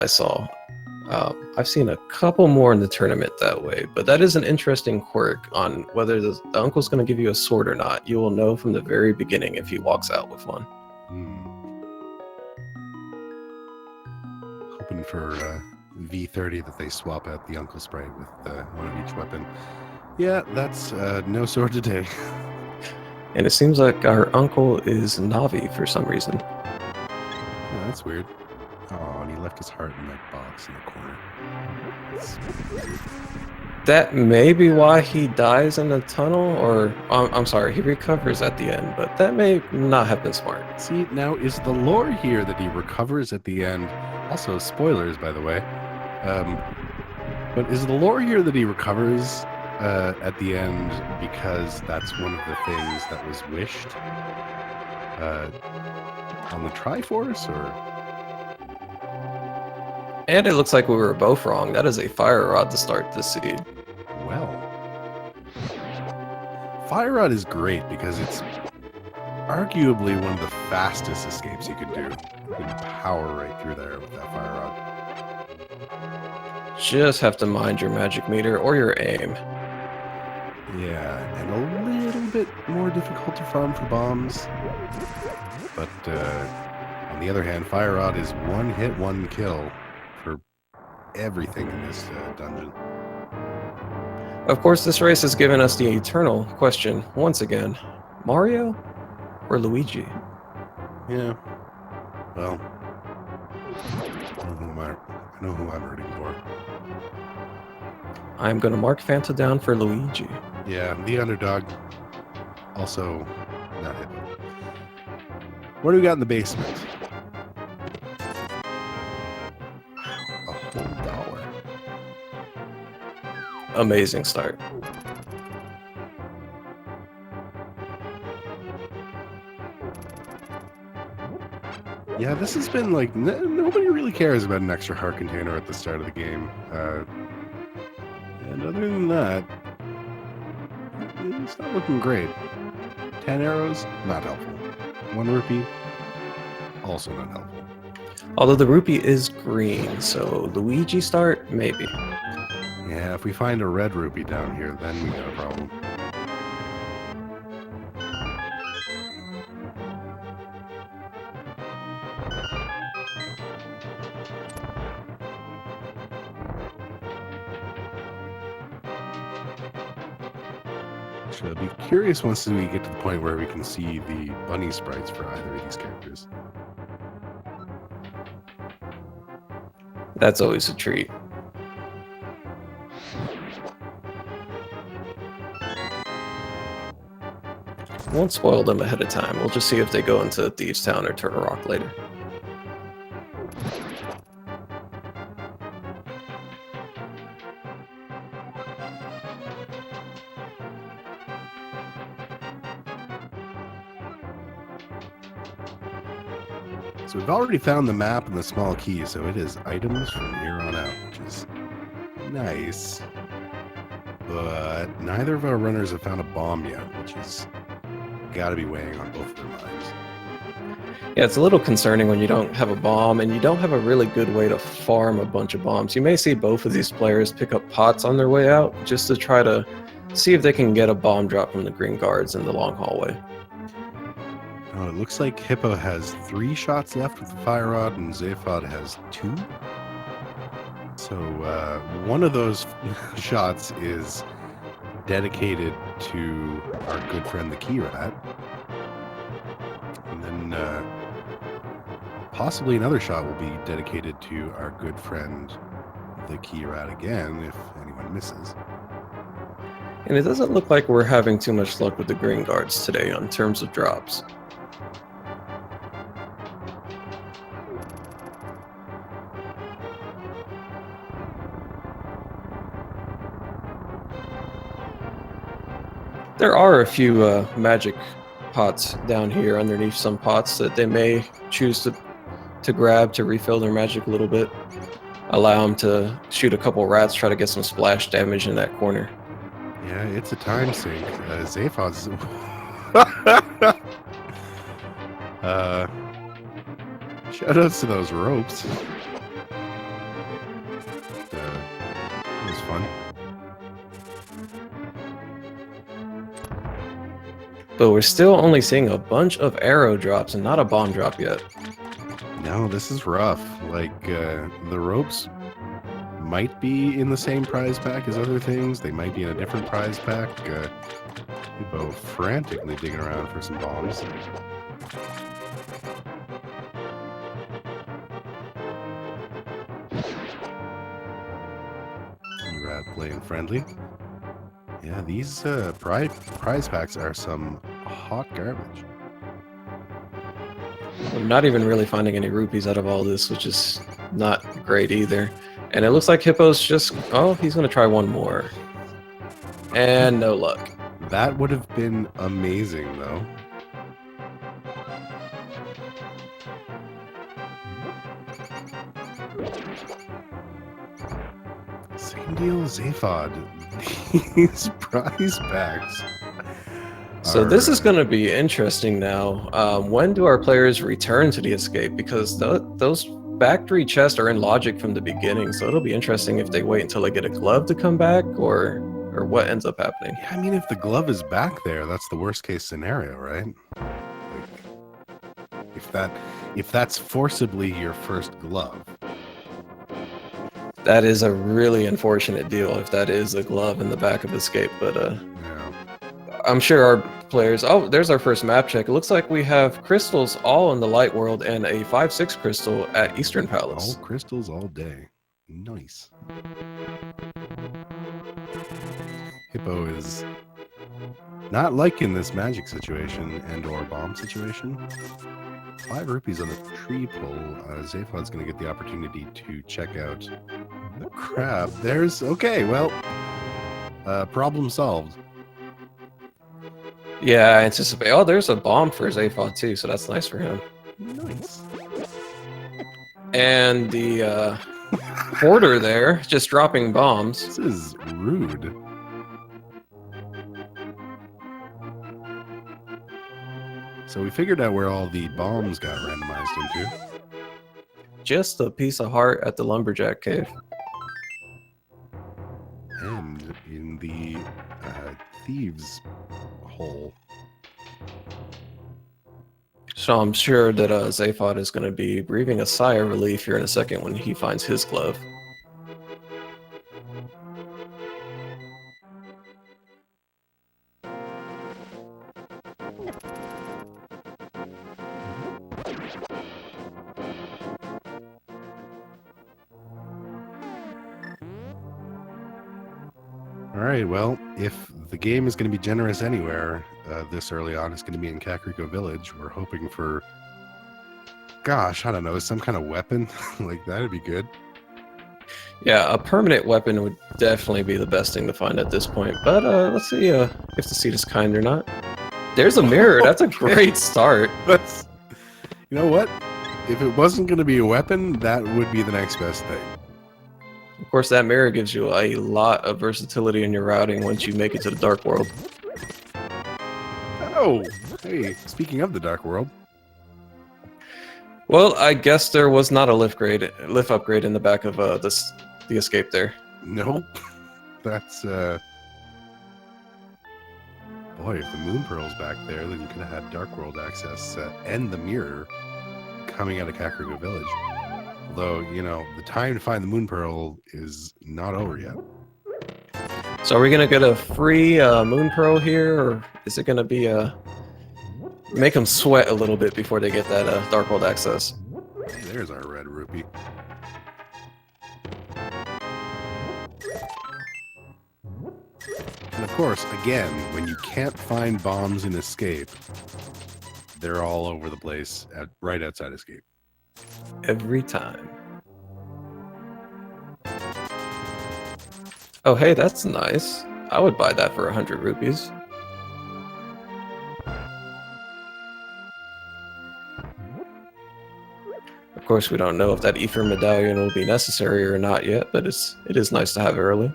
I saw. I've seen a couple more in the tournament that way, but that is an interesting quirk on whether the uncle's going to give you a sword or not. You will know from the very beginning if he walks out with one. Hoping for V30 that they swap out the uncle sprite with one of each weapon. Yeah, that's no sword today. And it seems like our uncle is Navi for some reason. Oh, that's weird. Oh, and he left his heart in that box in the corner. That's weird. That may be why he dies in the tunnel, or I'm sorry, he recovers at the end, but that may not have been smart. See, now is the lore here that he recovers at the end? Also, spoilers, by the way. But is the lore here that he recovers at the end because that's one of the things that was wished on the Triforce, or? And it looks like we were both wrong. That is a fire rod to start this seed. Well, fire rod is great because it's arguably one of the fastest escapes you can do. You can power right through there with that fire rod. Just have to mind your magic meter or your aim. Yeah, and a little bit more difficult to farm for bombs. But on the other hand, fire rod is one hit, one kill for everything in this dungeon. Of course, this race has given us the eternal question once again: Mario or Luigi? Yeah. Well, I know who I'm rooting for. I'm gonna mark Fanta down for Luigi. Yeah, the underdog. Also, not hippo. What do we got in the basement? A whole $1. Amazing start. Yeah, this has been like nobody really cares about an extra heart container at the start of the game. And other than that, it's not looking great. 10 arrows, not helpful. 1 rupee, also not helpful. Although the rupee is green, so Luigi start, maybe. Yeah, if we find a red rupee down here, then we got a problem. So I'd be curious once we get to the point where we can see the bunny sprites for either of these characters. That's always a treat. Won't spoil them ahead of time. We'll just see if they go into Thieves Town or Turtle Rock later. So we've already found the map and the small key, so it is items from here on out, which is nice. But neither of our runners have found a bomb yet, which is got to be weighing on both of their minds. Yeah, it's a little concerning when you don't have a bomb and you don't have a really good way to farm a bunch of bombs. You may see both of these players pick up pots on their way out just to try to see if they can get a bomb drop from the green guards in the long hallway. Oh, it looks like Hippo has 3 shots left with the fire rod and Zephod has 2. So one of those shots is dedicated to our good friend the Key Rat. And then possibly another shot will be dedicated to our good friend the Key Rat again, if anyone misses. And it doesn't look like we're having too much luck with the green guards today on terms of drops. There are a few magic pots down here underneath some pots that they may choose to grab to refill their magic a little bit. Allow them to shoot a couple rats, try to get some splash damage in that corner. Yeah, it's a time sink. Zephod's... Shoutouts to those ropes. fun. But we're still only seeing a bunch of arrow drops and not a bomb drop yet. No, this is rough. Like, the ropes might be in the same prize pack as other things. They might be in a different prize pack. Hippo frantically digging around for some bombs. Rat playing friendly. Yeah, these prize packs are some hot garbage. I'm not even really finding any rupees out of all this, which is not great either. And it looks like Hippo's just... Oh, he's going to try one more. And no luck. That would have been amazing, though. Same deal as Aphod. These prize packs. So this is going to be interesting now. When do our players return to the escape? Because those back 3 chests are in logic from the beginning, so it'll be interesting if they wait until they get a glove to come back, or what ends up happening. Yeah, I mean, if the glove is back there, that's the worst case scenario, right? Like, if that's forcibly your first glove. That is a really unfortunate deal if that is a glove in the back of Escape, but Yeah. I'm sure our players... Oh, there's our first map check. It looks like we have crystals all in the Light World and a 5/6 crystal at Eastern Palace. All crystals all day. Nice. Hippo is not liking this magic situation and or bomb situation. 5 rupees on the tree pull. Zaphod's going to get the opportunity to check out the crab. There's... Okay, well, problem solved. Yeah, I anticipate... Oh, there's a bomb for Zaphod too, so that's nice for him. Nice. And the hoarder there, just dropping bombs. This is rude. So we figured out where all the bombs got randomized into. Just a piece of heart at the Lumberjack Cave. And in the thieves' hole. So I'm sure that Zaphod is going to be breathing a sigh of relief here in a second when he finds his glove. All right, well, if the game is going to be generous anywhere this early on, it's going to be in Kakariko Village. We're hoping for, gosh, I don't know, some kind of weapon. Like, that'd be good. Yeah, a permanent weapon would definitely be the best thing to find at this point. But let's see if the seed is kind or not. There's a mirror. That's a great start. That's, you know what? If it wasn't going to be a weapon, that would be the next best thing. Of course, that mirror gives you a lot of versatility in your routing once you make it to the Dark World. Oh, hey, speaking of the Dark World. Well, I guess there was not a lift upgrade in the back of the escape there. Nope. That's, boy, if the Moon Pearl's back there, then you could have had Dark World access and the mirror coming out of Kakariko Village. Although, you know, the time to find the Moon Pearl is not over yet. So are we going to get a free Moon Pearl here, or is it going to be make them sweat a little bit before they get that Dark World access? Hey, there's our red rupee. And of course, again, when you can't find bombs in Escape, they're all over the place right outside Escape. Every time. Oh, hey, that's nice. I would buy that for 100 rupees. Of course, we don't know if that Ether medallion will be necessary or not yet, but it is nice to have it early.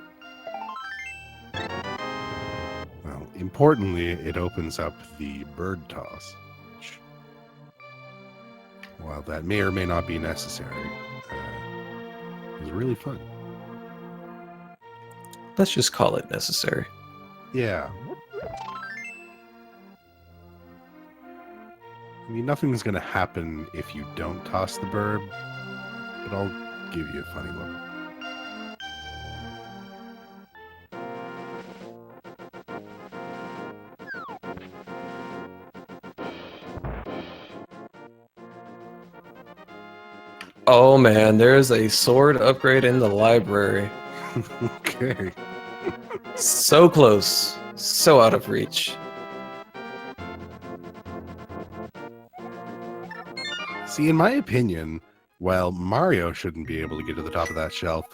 Well, importantly, it opens up the bird toss. While that may or may not be necessary, is really fun. Let's just call it necessary. Yeah. I mean, nothing's going to happen if you don't toss the bird, but I'll give you a funny look. Oh man, there's a sword upgrade in the library. Okay. So close, so out of reach. See, in my opinion, while Mario shouldn't be able to get to the top of that shelf,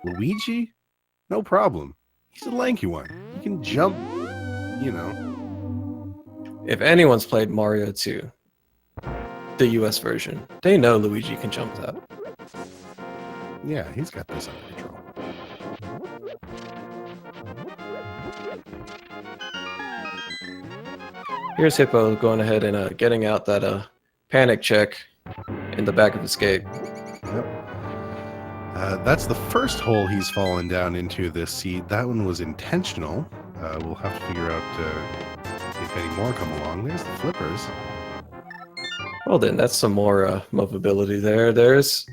Luigi, no problem. He's a lanky one. He can jump, you know. If anyone's played Mario 2, the US version, they know Luigi can jump that. Yeah, he's got this under control. Here's Hippo going ahead and getting out that panic check in the back of his gate. Yep. That's the first hole he's fallen down into this seed. That one was intentional. We'll have to figure out if any more come along. There's the flippers. Well then, that's some more movability there. There's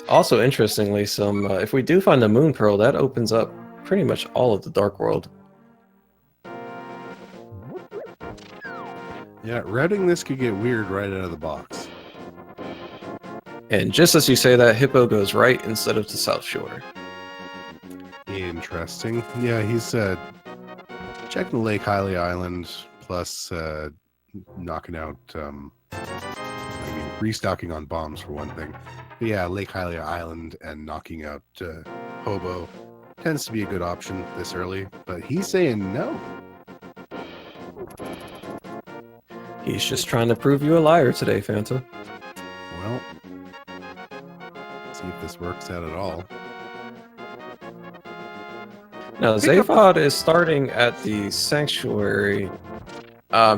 also, interestingly, some... if we do find the Moon Pearl, that opens up pretty much all of the Dark World. Yeah, routing this could get weird right out of the box. And just as you say that, Hippo goes right instead of to South Shore. Interesting. Yeah, he's checking Lake Hylia Island, plus knocking out... restocking on bombs for one thing. But yeah, Lake Hylia Island and knocking out Hobo tends to be a good option this early, but he's saying no. He's just trying to prove you a liar today, Fanta. Well, see if this works out at all. Now, Zaphod is starting at the Sanctuary.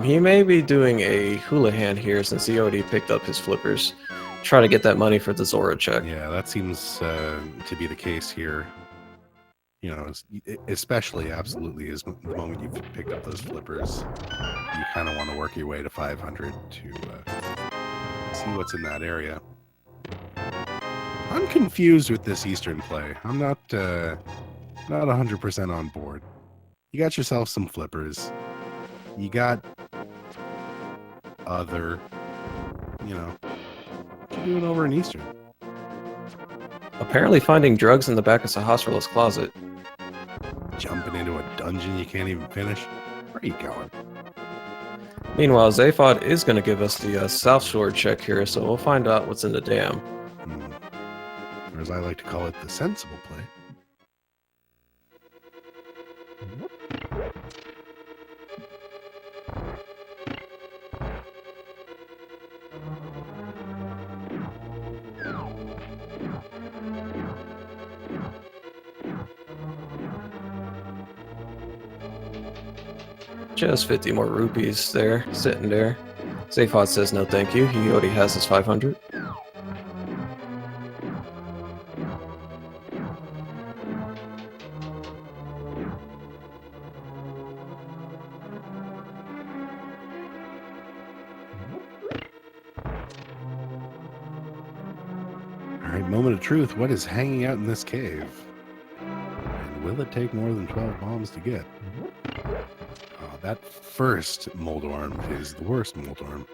He may be doing a Houlihan here since he already picked up his flippers. Try to get that money for the Zora check. Yeah, that seems to be the case here. You know, especially absolutely is the moment you've picked up those flippers. You kind of want to work your way to 500 to see what's in that area. I'm confused with this Eastern play. I'm not 100% on board. You got yourself some flippers. You got other, you know, what you doing over in Eastern? Apparently finding drugs in the back of Sahasrarla's closet. Jumping into a dungeon you can't even finish? Where are you going? Meanwhile, Zaphod is going to give us the South Shore check here, so we'll find out what's in the dam. Or as I like to call it, the sensible play. Just 50 more rupees there, sitting there. Zaphod says no thank you, he already has his 500. Alright, moment of truth. What is hanging out in this cave? And will it take more than 12 bombs to get? That first Moldorm is the worst Moldorm.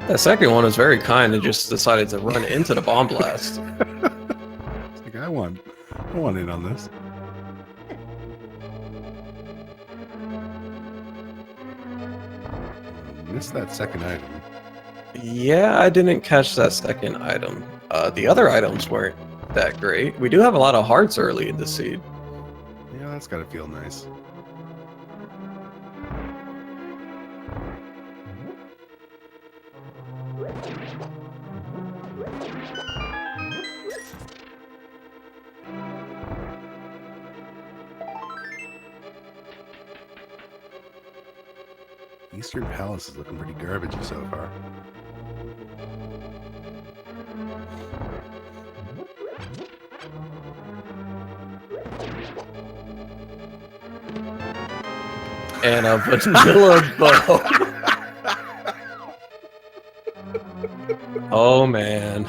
That second one was very kind and just decided to run into the bomb blast. It's like, I want in on this. Missed that second item. Yeah, I didn't catch that second item. The other items weren't that great. We do have a lot of hearts early in the seed. Yeah, that's gotta feel nice. Eastern Palace is looking pretty garbagey so far. and a vanilla bow. Oh man.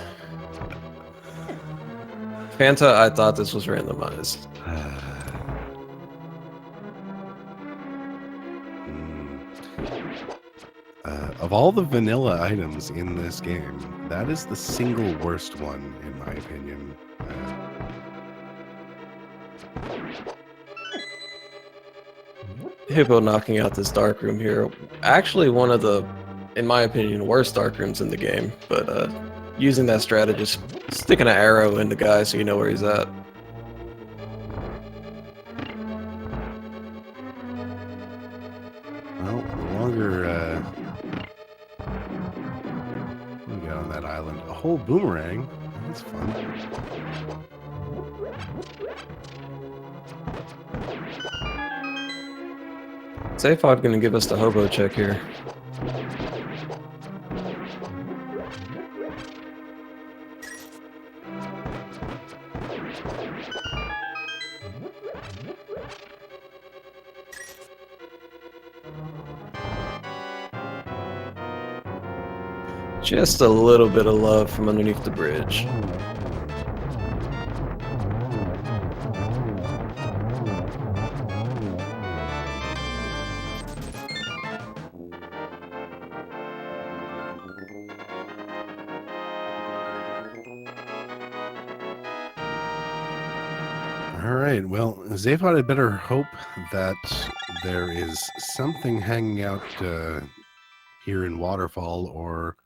Fanta, I thought this was randomized. Of all the vanilla items in this game, that is the single worst one, in my opinion. Hippo knocking out this dark room here. Actually, one of the, in my opinion, worst dark rooms in the game. But using that strategy, just sticking an arrow in the guy so you know where he's at. Well, the longer we got on that island, a whole boomerang. That's fun. Zaphod gonna give us the hobo check here. Just a little bit of love from underneath the bridge. All right, well, Zaphod had better hope that there is something hanging out here in Waterfall or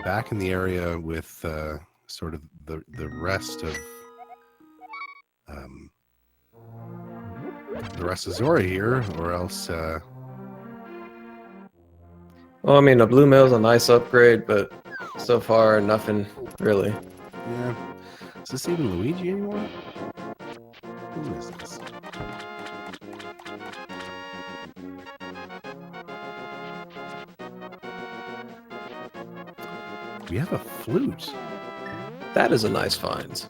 back in the area with sort of the rest of Zora here, or else Well, I mean, a blue mail's a nice upgrade, but so far, nothing really. yeah. Is this even Luigi anymore? Who is this? We have a flute. That is a nice find.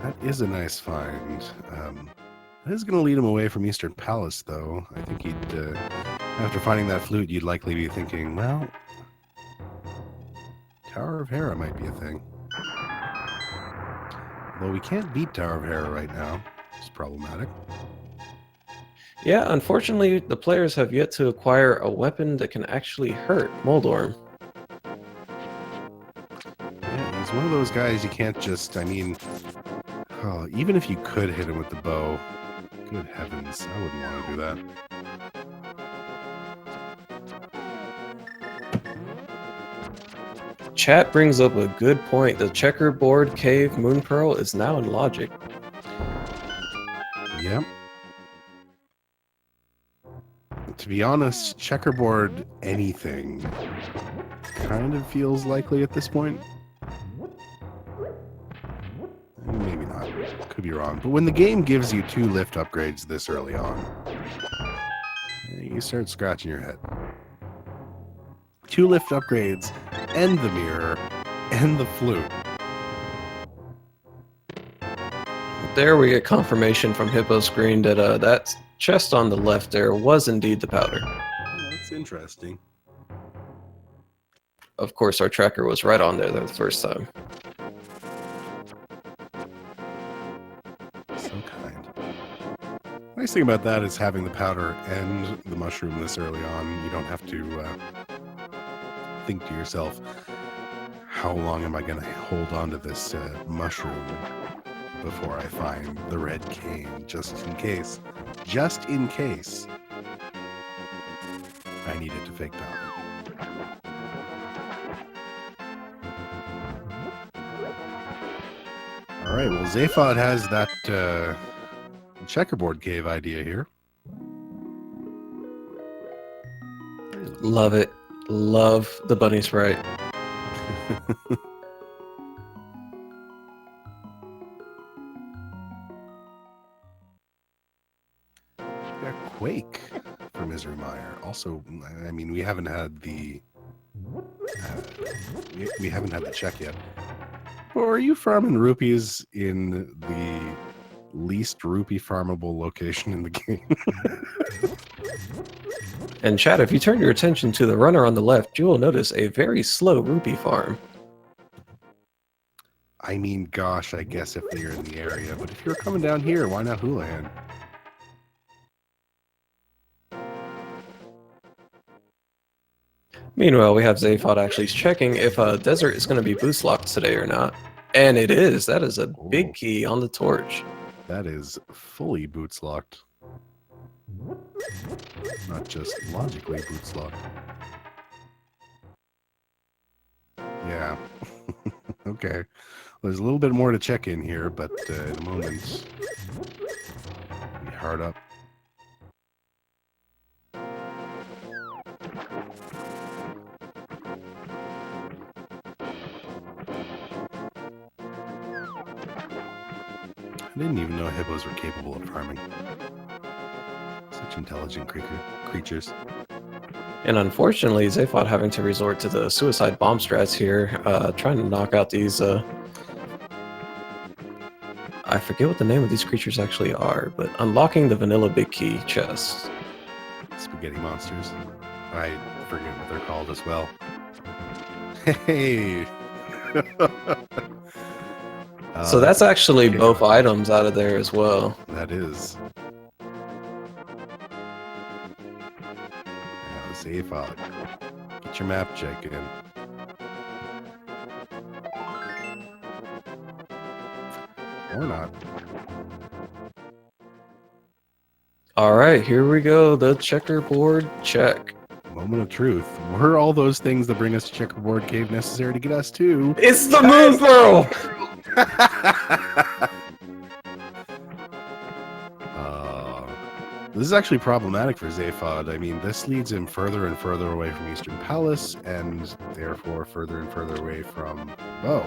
That is a nice find. That is going to lead him away from Eastern Palace, though. I think he'd, after finding that flute, you'd likely be thinking, well, Tower of Hera might be a thing. Though we can't beat Tower of Hera right now. It's problematic. Yeah, unfortunately, the players have yet to acquire a weapon that can actually hurt Moldorm. Yeah, he's one of those guys you can't just, I mean, oh, even if you could hit him with the bow, good heavens, I wouldn't want to do that. Chat brings up a good point. The checkerboard cave moon pearl is now in logic. Yep. To be honest, checkerboard anything kind of feels likely at this point. Maybe not. Could be wrong. But when the game gives you 2 lift upgrades this early on, you start scratching your head. 2 lift upgrades, and the mirror, and the flute. There we get confirmation from Hippo Screen that that chest on the left there was indeed the powder. Oh, that's interesting. Of course, our tracker was right on there the first time. So kind. Nice thing about that is having the powder and the mushroom this early on. You don't have to think to yourself, how long am I going to hold on to this mushroom before I find the red cane, just in case I needed to fake powder. All right, well, Zaphod has that checkerboard cave idea here. Love it. Love the bunny sprite. Got Quake for Misery Mire. Also, I mean, we haven't had the we haven't had the check yet. Or are you farming rupees in the least rupee farmable location in the game. And Chad, if you turn your attention to the runner on the left, you will notice a very slow rupee farm. I mean, gosh, I guess if they're in the area, but if you're coming down here, why not Houlihan? Meanwhile, we have Zaphod actually checking if Desert is going to be boost locked today or not. And it is. That is a big key on the torch. That is fully boots locked. Not just logically boots locked. Yeah. Okay. Well, there's a little bit more to check in here, but in a moment, be hard up. I didn't even know hippos were capable of farming. Such intelligent creatures. And unfortunately, Zaphod having to resort to the suicide bomb strats here, trying to knock out these... I forget what the name of these creatures actually are, but unlocking the vanilla big key chest. Spaghetti monsters. I forget what they're called as well. Hey! So that's actually both items out of there as well. That is. Zaphod. Get your map check in. Or not. Alright, here we go. The checkerboard check. Moment of truth. Were all those things that bring us to Checkerboard Cave necessary to get us to... It's the moon pearl! This is actually problematic for Zaphod. I mean, this leads him further and further away from Eastern Palace, and therefore further and further away from Bo.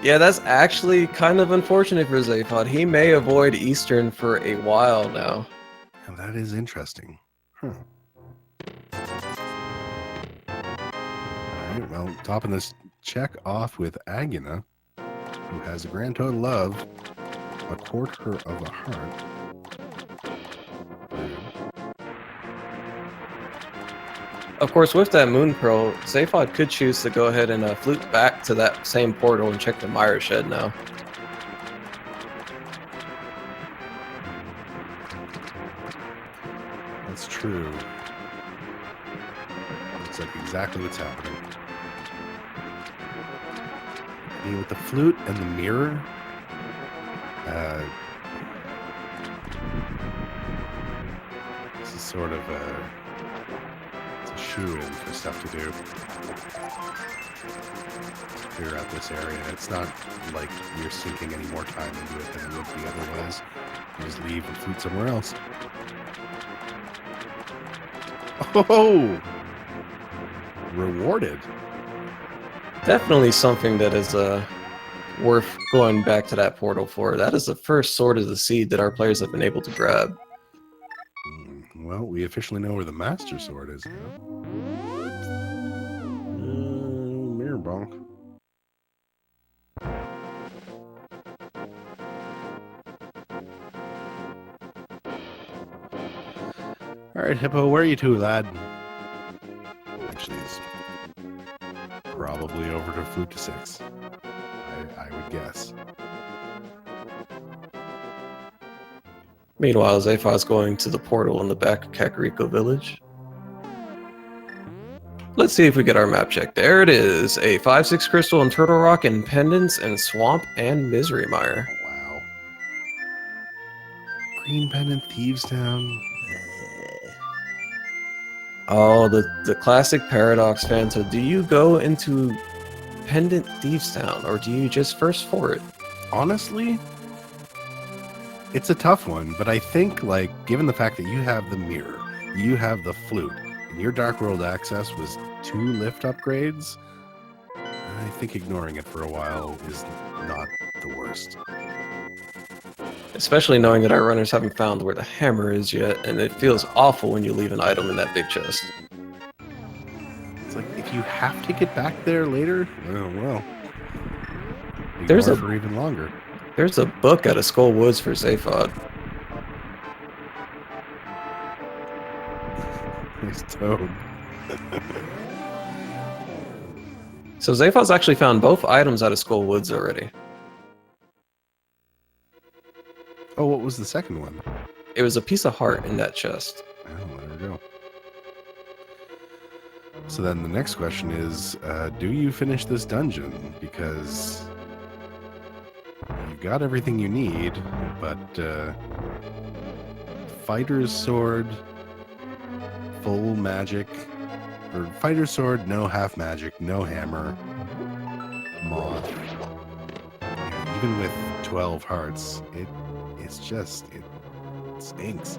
Yeah, that's actually kind of unfortunate for Zaphod. He may avoid Eastern for a while now. And that is interesting. Huh. Alright, well, topping this check off with Agina, who has a grand total of a quarter of a heart. Of course, with that Moon Pearl, Zaphod could choose to go ahead and flute back to that same portal and check the Mire Shed now. That's true. Looks like exactly what's happening. I mean, with the flute and the mirror, this is sort of it's a shoe-in for stuff to do. Clear out this area. It's not like you're sinking any more time into it than it would be otherwise. You just leave and flute somewhere else. Oh! Rewarded. Definitely something that is worth going back to that portal for. That is the first Sword of the Seed that our players have been able to grab. Well, we officially know where the Master Sword is now. Mirror bonk. Alright, Hippo, where are you to, lad? Actually, it's probably over to Flute to 6. I would guess. Meanwhile, Zaphod's going to the portal in the back of Kakariko Village. Let's see if we get our map check. There it is. A 5-6 crystal and Turtle Rock and Pendants and Swamp and Misery Mire. Wow. Green Pendant Thieves Town. Oh, the classic Paradox fan. So do you go into Pendant Thieves Town or do you just first for it? Honestly, it's a tough one, but I think, like, given the fact that you have the mirror, you have the flute, and your Dark World access was 2 lift upgrades, I think ignoring it for a while is not the worst. Especially knowing that our runners haven't found where the hammer is yet, and it feels awful when you leave an item in that big chest. It's like, if you have to get back there later, oh well. There's Ignore a for even longer. there's a book at a Skull Woods for Zaphod. Nice toad. So Zaphod's actually found both items out of Skull Woods already. Oh, what was the second one? It was a piece of heart in that chest. Oh, there we go. So then the next question is, do you finish this dungeon? Because you've got everything you need, but fighter's sword, full magic, or fighter's sword, no half magic, no hammer, moth. Yeah, even with 12 hearts, it stinks.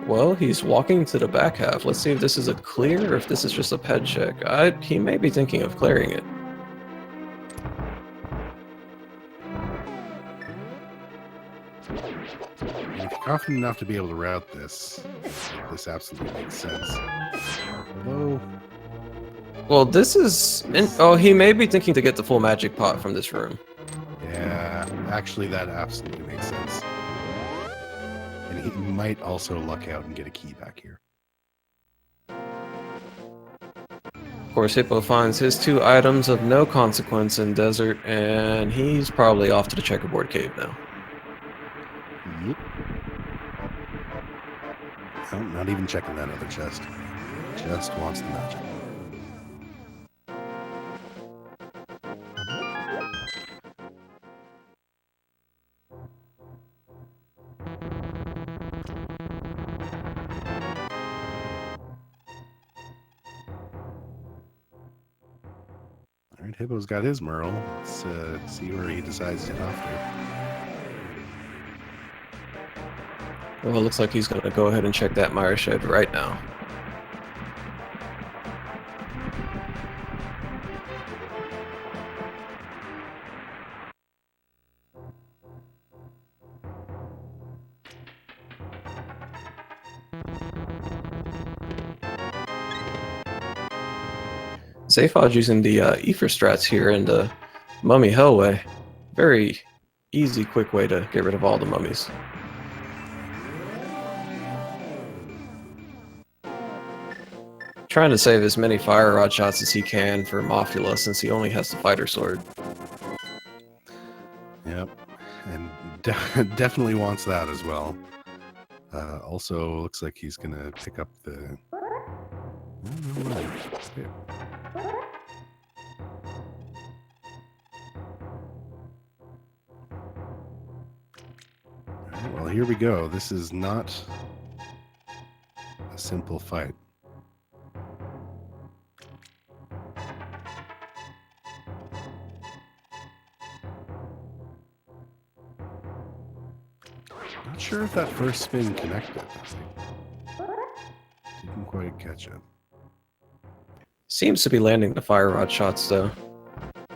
Well, he's walking to the back half. Let's see if this is a clear or if this is just a ped check. He may be thinking of clearing it. And if you're confident enough to be able to route this, this absolutely makes sense. Although, Well, this is... oh, he may be thinking to get the full magic pot from this room. yeah, actually that absolutely makes sense. And he might also luck out and get a key back here. Of course, Hippo finds his 2 items of no consequence in desert, and he's probably off to the checkerboard cave now. Yep. Oh, not even checking that other chest. Just wants the magic. All right, Hippo's got his Merle. Let's see where he decides to head off to. Well, it looks like he's going to go ahead and check that Mire Shed right now. Zaphod's using the Ether strats here in the Mummy Hellway. Very easy, quick way to get rid of all the mummies. Trying to save as many fire rod shots as he can for Mothula since he only has the fighter sword. Yep, and definitely wants that as well. Also, looks like he's gonna pick up the... Alright, well, here we go. This is not a simple fight. Not sure if that first spin connected. Didn't quite catch it. Seems to be landing the fire rod shots though.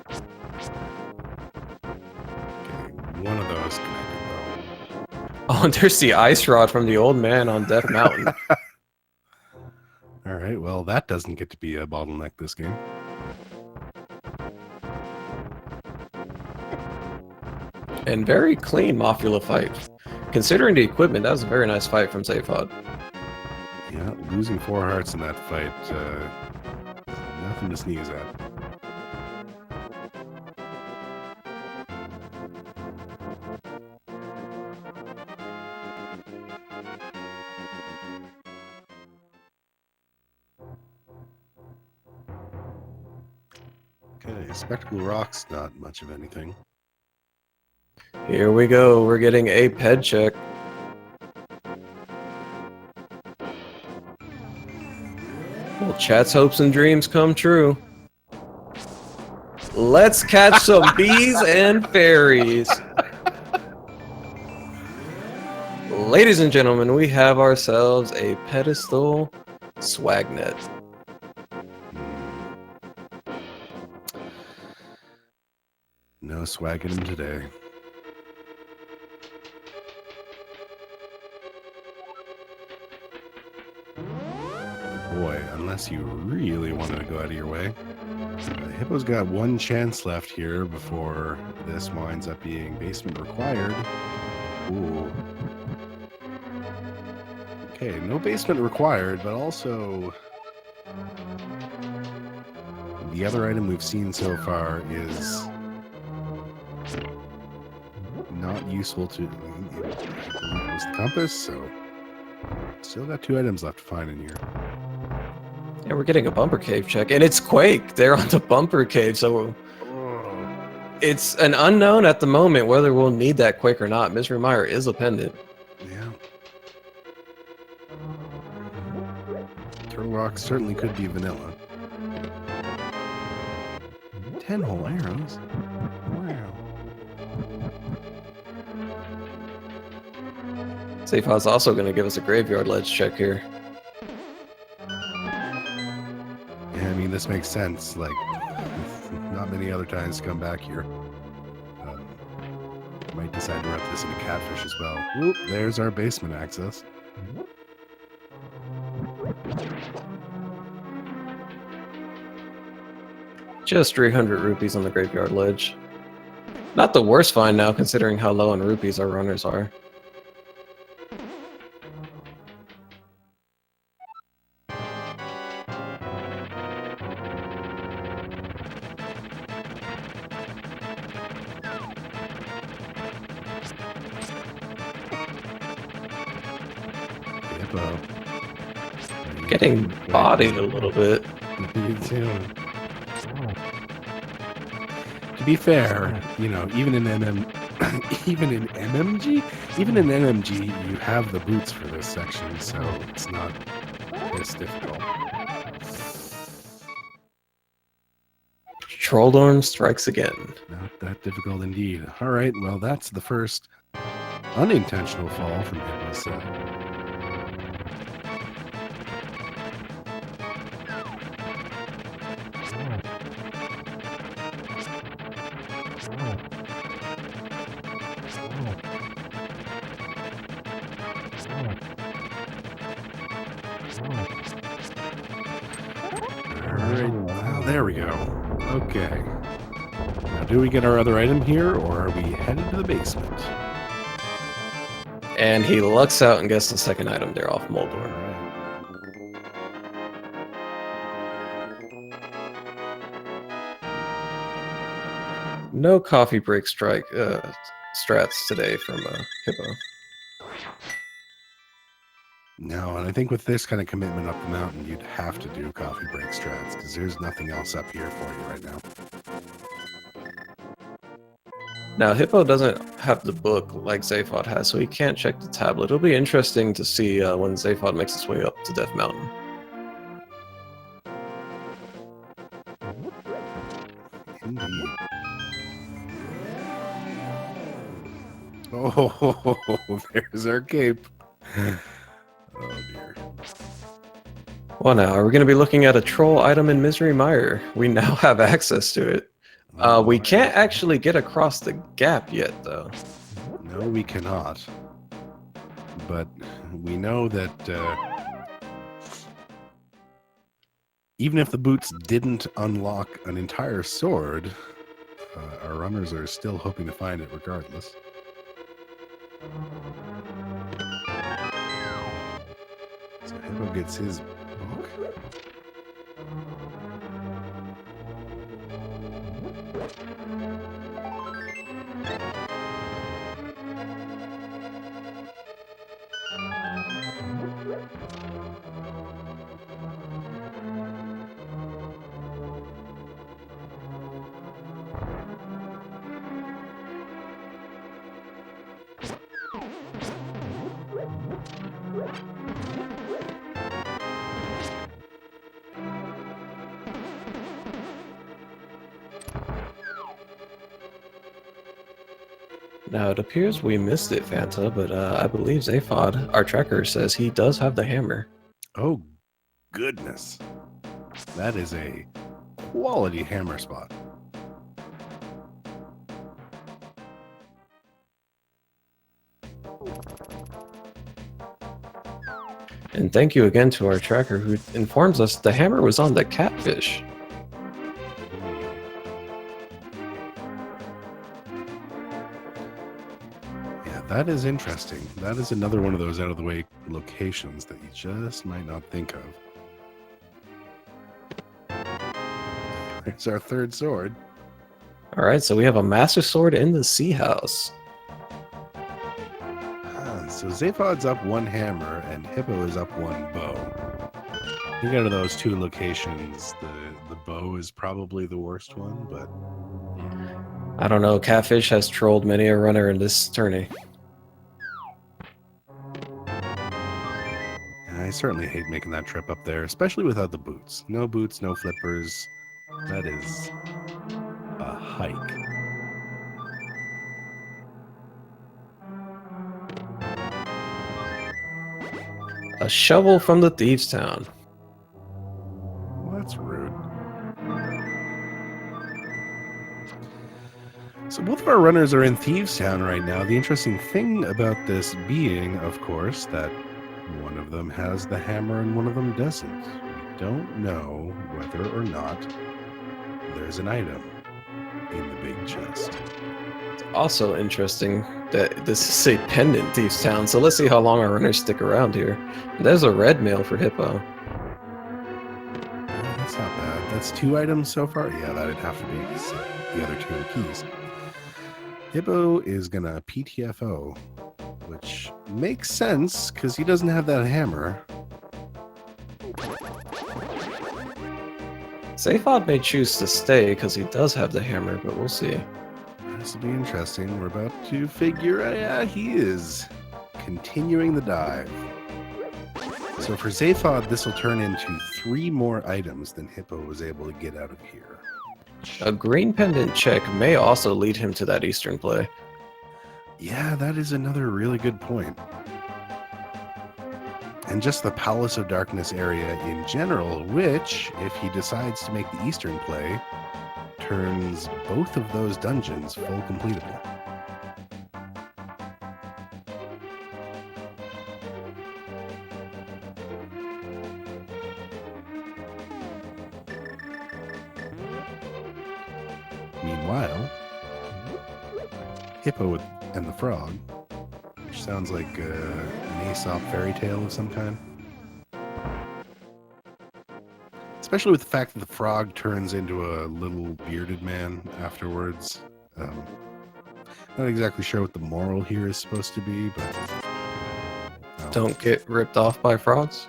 Okay, one of those connected though. Oh, and there's the ice rod from the old man on Death Mountain. All right, well, that doesn't get to be a bottleneck this game. And very clean Mothula fight. Considering the equipment, that was a very nice fight from Zaphod. Yeah, losing 4 hearts in that fight, nothing to sneeze at. Okay, Spectacle Rock's not much of anything. Here we go, we're getting a ped check. Well, chat's hopes and dreams come true. Let's catch some bees and fairies. Ladies and gentlemen, we have ourselves a pedestal swagnet. No swagging him today. Boy, unless you really wanted to go out of your way. Hippo's got one chance left here before this winds up being basement required. Ooh. Okay, no basement required, but also the other item we've seen so far is not useful to use the compass, so still got 2 items left to find in here. Yeah, we're getting a bumper cave check, and it's Quake. They're on the bumper cave, so it's an unknown at the moment whether we'll need that Quake or not. Misery Mire is a pendant. Yeah. Turtle Rock certainly could be vanilla. 10 whole arrows? Wow. Safehouse also going to give us a graveyard ledge check here. Yeah, I mean, this makes sense. Like, not many other times to come back here. Might decide to rep this into catfish as well. Oop, there's our basement access. Just 300 rupees on the graveyard ledge. Not the worst find now, considering how low on rupees our runners are. Hippo. Getting bodied a little bit. What are you doing? To be fair, you know, even in NMG, you have the boots for this section, so it's not this difficult. Trolldorn strikes again. Not that difficult indeed. All right, well, that's the first unintentional fall from Hippo's side. There we go. Okay. Now, do we get our other item here, or are we headed to the basement? And he lucks out and gets the second item there off Moldor. No coffee break strats today from Hippo. No, and I think with this kind of commitment up the mountain, you'd have to do coffee break strats, because there's nothing else up here for you right now. Now, Hippo doesn't have the book like Zaphod has, so he can't check the tablet. It'll be interesting to see when Zaphod makes his way up to Death Mountain. Indeed. Oh, there's our cape. Oh dear. Well, now, are we going to be looking at a troll item in Misery Mire? We now have access to it. We can't actually get across the gap yet, though. No, we cannot. But we know that even if the boots didn't unlock an entire sword, our runners are still hoping to find it regardless. So Hippo gets his book. Now, it appears we missed it, Fanta, but I believe Zaphod, our tracker, says he does have the hammer. Oh, goodness. That is a quality hammer spot. And thank you again to our tracker who informs us the hammer was on the catfish. Yeah, that is interesting. That is another one of those out of the way locations that you just might not think of. There's our third sword. All right, so we have a master sword in the sea house. So Zaphod's up one hammer and Hippo is up one bow. I think out of those two locations, the bow is probably the worst one, but I don't know, Catfish has trolled many a runner in this tourney. I certainly hate making that trip up there, especially without the boots. No boots, no flippers. That is a hike. A shovel from the Thieves' Town. Well, that's rude. So both of our runners are in Thieves' Town right now. The interesting thing about this being, of course, that one of them has the hammer and one of them doesn't. We don't know whether or not there's an item in the big chest. It's also interesting that this is a pendant Thieves' Town, so let's see how long our runners stick around here. There's a red mail for Hippo. That's not bad. That's 2 items so far. Yeah, that'd have to be the other 2 are keys. Hippo is gonna PTFO, which makes sense because he doesn't have that hammer. Zaphod may choose to stay because he does have the hammer, but we'll see. This will be interesting. We're about to figure out, yeah, he is continuing the dive. So for Zaphod, this will turn into 3 more items than Hippo was able to get out of here. A green pendant check may also lead him to that Eastern play. Yeah, that is another really good point. And just the Palace of Darkness area in general, which, if he decides to make the Eastern play, turns both of those dungeons full completable. Meanwhile, Hippo and the Frog, which sounds like an Aesop fairy tale of some kind. Especially with the fact that the frog turns into a little bearded man afterwards. Not exactly sure what the moral here is supposed to be, but... Don't get ripped off by frogs.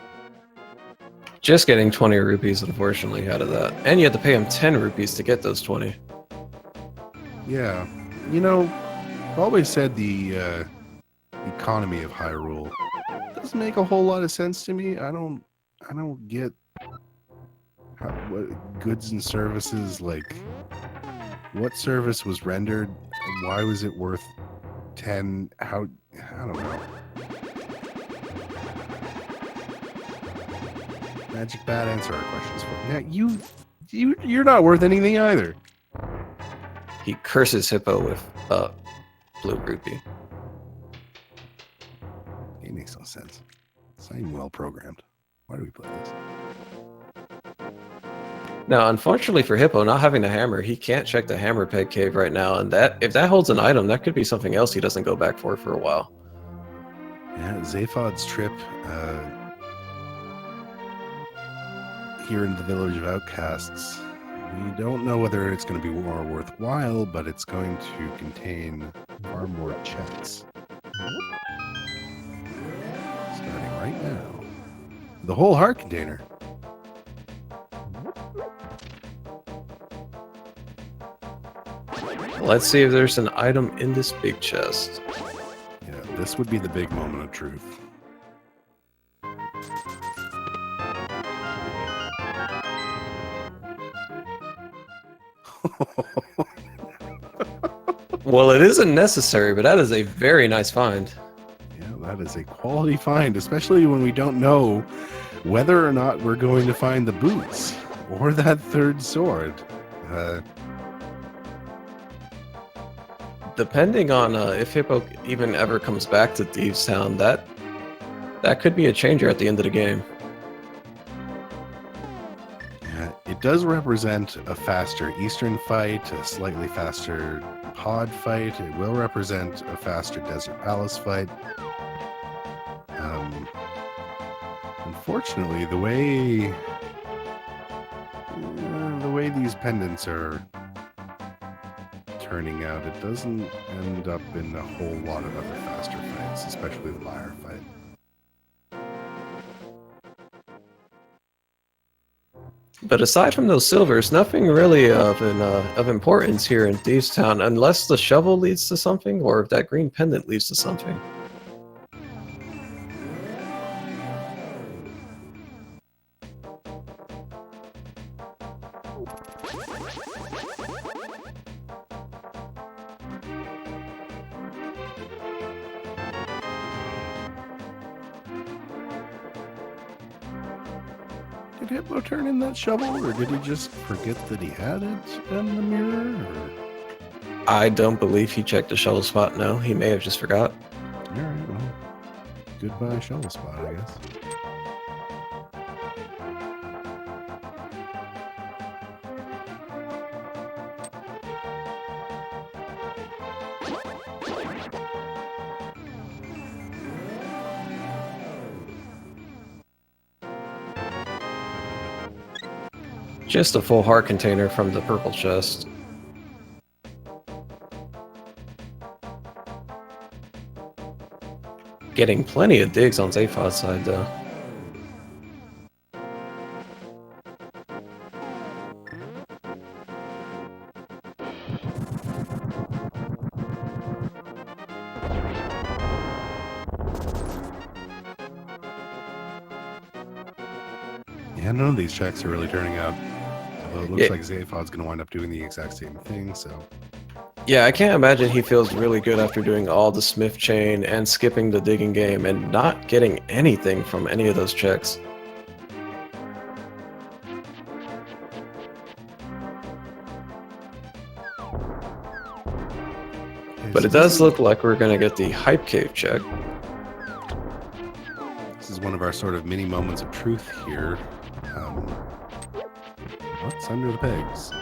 Just getting 20 rupees, unfortunately, out of that. And you had to pay him 10 rupees to get those 20. Yeah. You know, I've always said the economy of Hyrule doesn't make a whole lot of sense to me. I don't get what goods and services, like what service was rendered, why was it worth 10, I don't know. Magic Bat, answer our questions for me. Yeah, you're not worth anything either. He curses Hippo with blue rupee. It makes no sense. It's not even well programmed. Why do we play this? Now, unfortunately for Hippo, not having the hammer, he can't check the hammer peg cave right now, and that if that holds an item, that could be something else he doesn't go back for a while. Yeah, Zaphod's trip here in the Village of Outcasts, we don't know whether it's going to be more worthwhile, but it's going to contain far more chests. Starting right now. The whole heart container. Let's see if there's an item in this big chest. Yeah, this would be the big moment of truth. Well, it isn't necessary, but that is a very nice find. Yeah, that is a quality find, especially when we don't know whether or not we're going to find the boots or that third sword. Depending on if Hippo even ever comes back to Thieves' Town, that That could be a changer at the end of the game. It does represent a faster Eastern fight, a slightly faster pod fight. It will represent a faster Desert Palace fight. Unfortunately, the way these pendants are turning out, it doesn't end up in a whole lot of other faster fights, especially the Lyre fight. But aside from those silvers, nothing really of importance here in Thieves Town, unless the shovel leads to something, or if that green pendant leads to something. Did Hippo turn in that shovel, or did he just forget that he had it in the mirror? Or... I don't believe he checked the shovel spot, no. He may have just forgot. Alright, well, goodbye shovel spot, I guess. Just a full heart container from the purple chest. Getting plenty of digs on Zaphod's side, though. Yeah, none of these checks are really turning out. Although it looks like Zaphod's going to wind up doing the exact same thing, so... Yeah, I can't imagine he feels really good after doing all the Smith chain and skipping the digging game and not getting anything from any of those checks. But it does look like we're going to get the Hype Cave check. This is one of our sort of mini moments of truth here. What's under the pegs?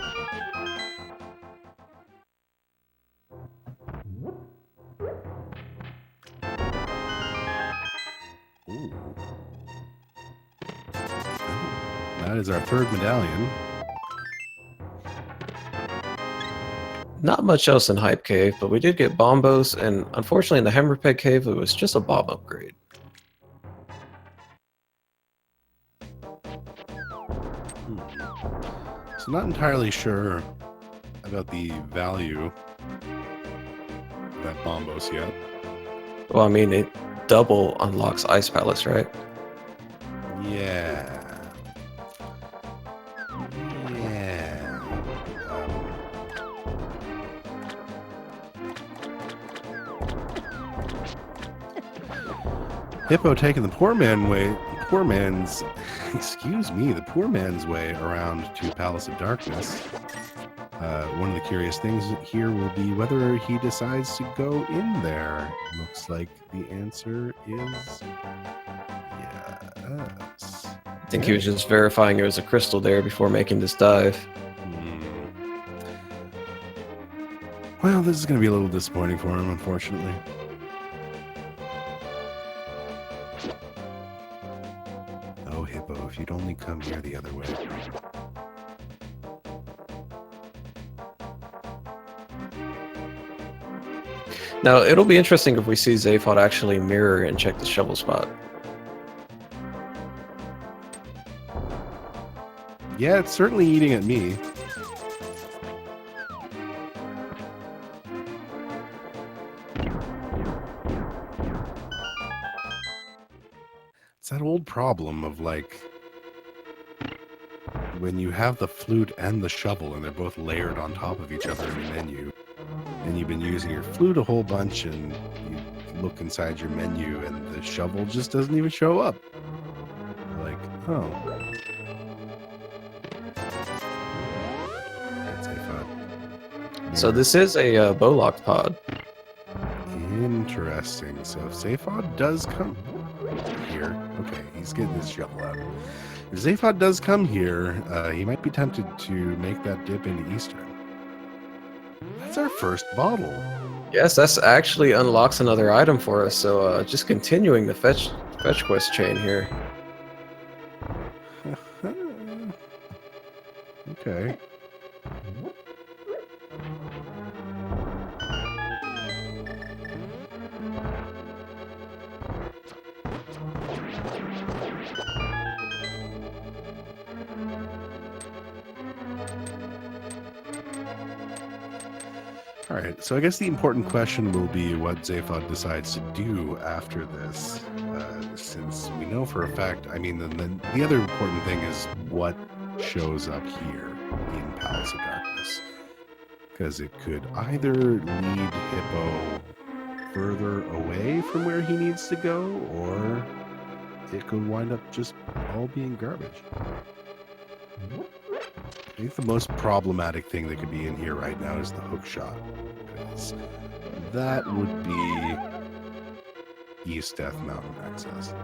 Ooh. That is our third medallion. Not much else in Hype Cave, but we did get Bombos, and unfortunately in the Hammerpeg Cave, it was just a bomb upgrade. So not entirely sure about the value of that Bombos yet. Well, I mean, it double unlocks Ice Palace, right? Yeah. Hippo taking the poor man's, the poor man's way around to Palace of Darkness. One of the curious things here will be whether he decides to go in there. Looks like the answer is yes. I think he was just verifying there was a crystal there before making this dive. Well, this is going to be a little disappointing for him, unfortunately. Oh, Hippo, if you'd only come here the other way. Now, it'll be interesting if we see Zaphod actually mirror and check the shovel spot. Yeah, it's certainly eating at me. It's that old problem of, like, when you have the flute and the shovel and they're both layered on top of each other in the menu, and you've been using your flute a whole bunch and you look inside your menu and the shovel just doesn't even show up. You're like, oh. So this is a bow-locked pod. Interesting. So if Zaphod does come Okay, he's getting his shovel out. If Zaphod does come here, he might be tempted to make that dip into Eastern. That's our first bottle. Yes, that's actually unlocks another item for us. So just continuing the fetch quest chain here. Okay. All right, so I guess the important question will be what Zaphod decides to do after this, since we know for a fact, I mean, the other important thing is what shows up here in Palace of Darkness, because it could either lead Hippo further away from where he needs to go, or it could wind up just all being garbage. I think the most problematic thing that could be in here right now is the hook shot, because that would be East Death Mountain access.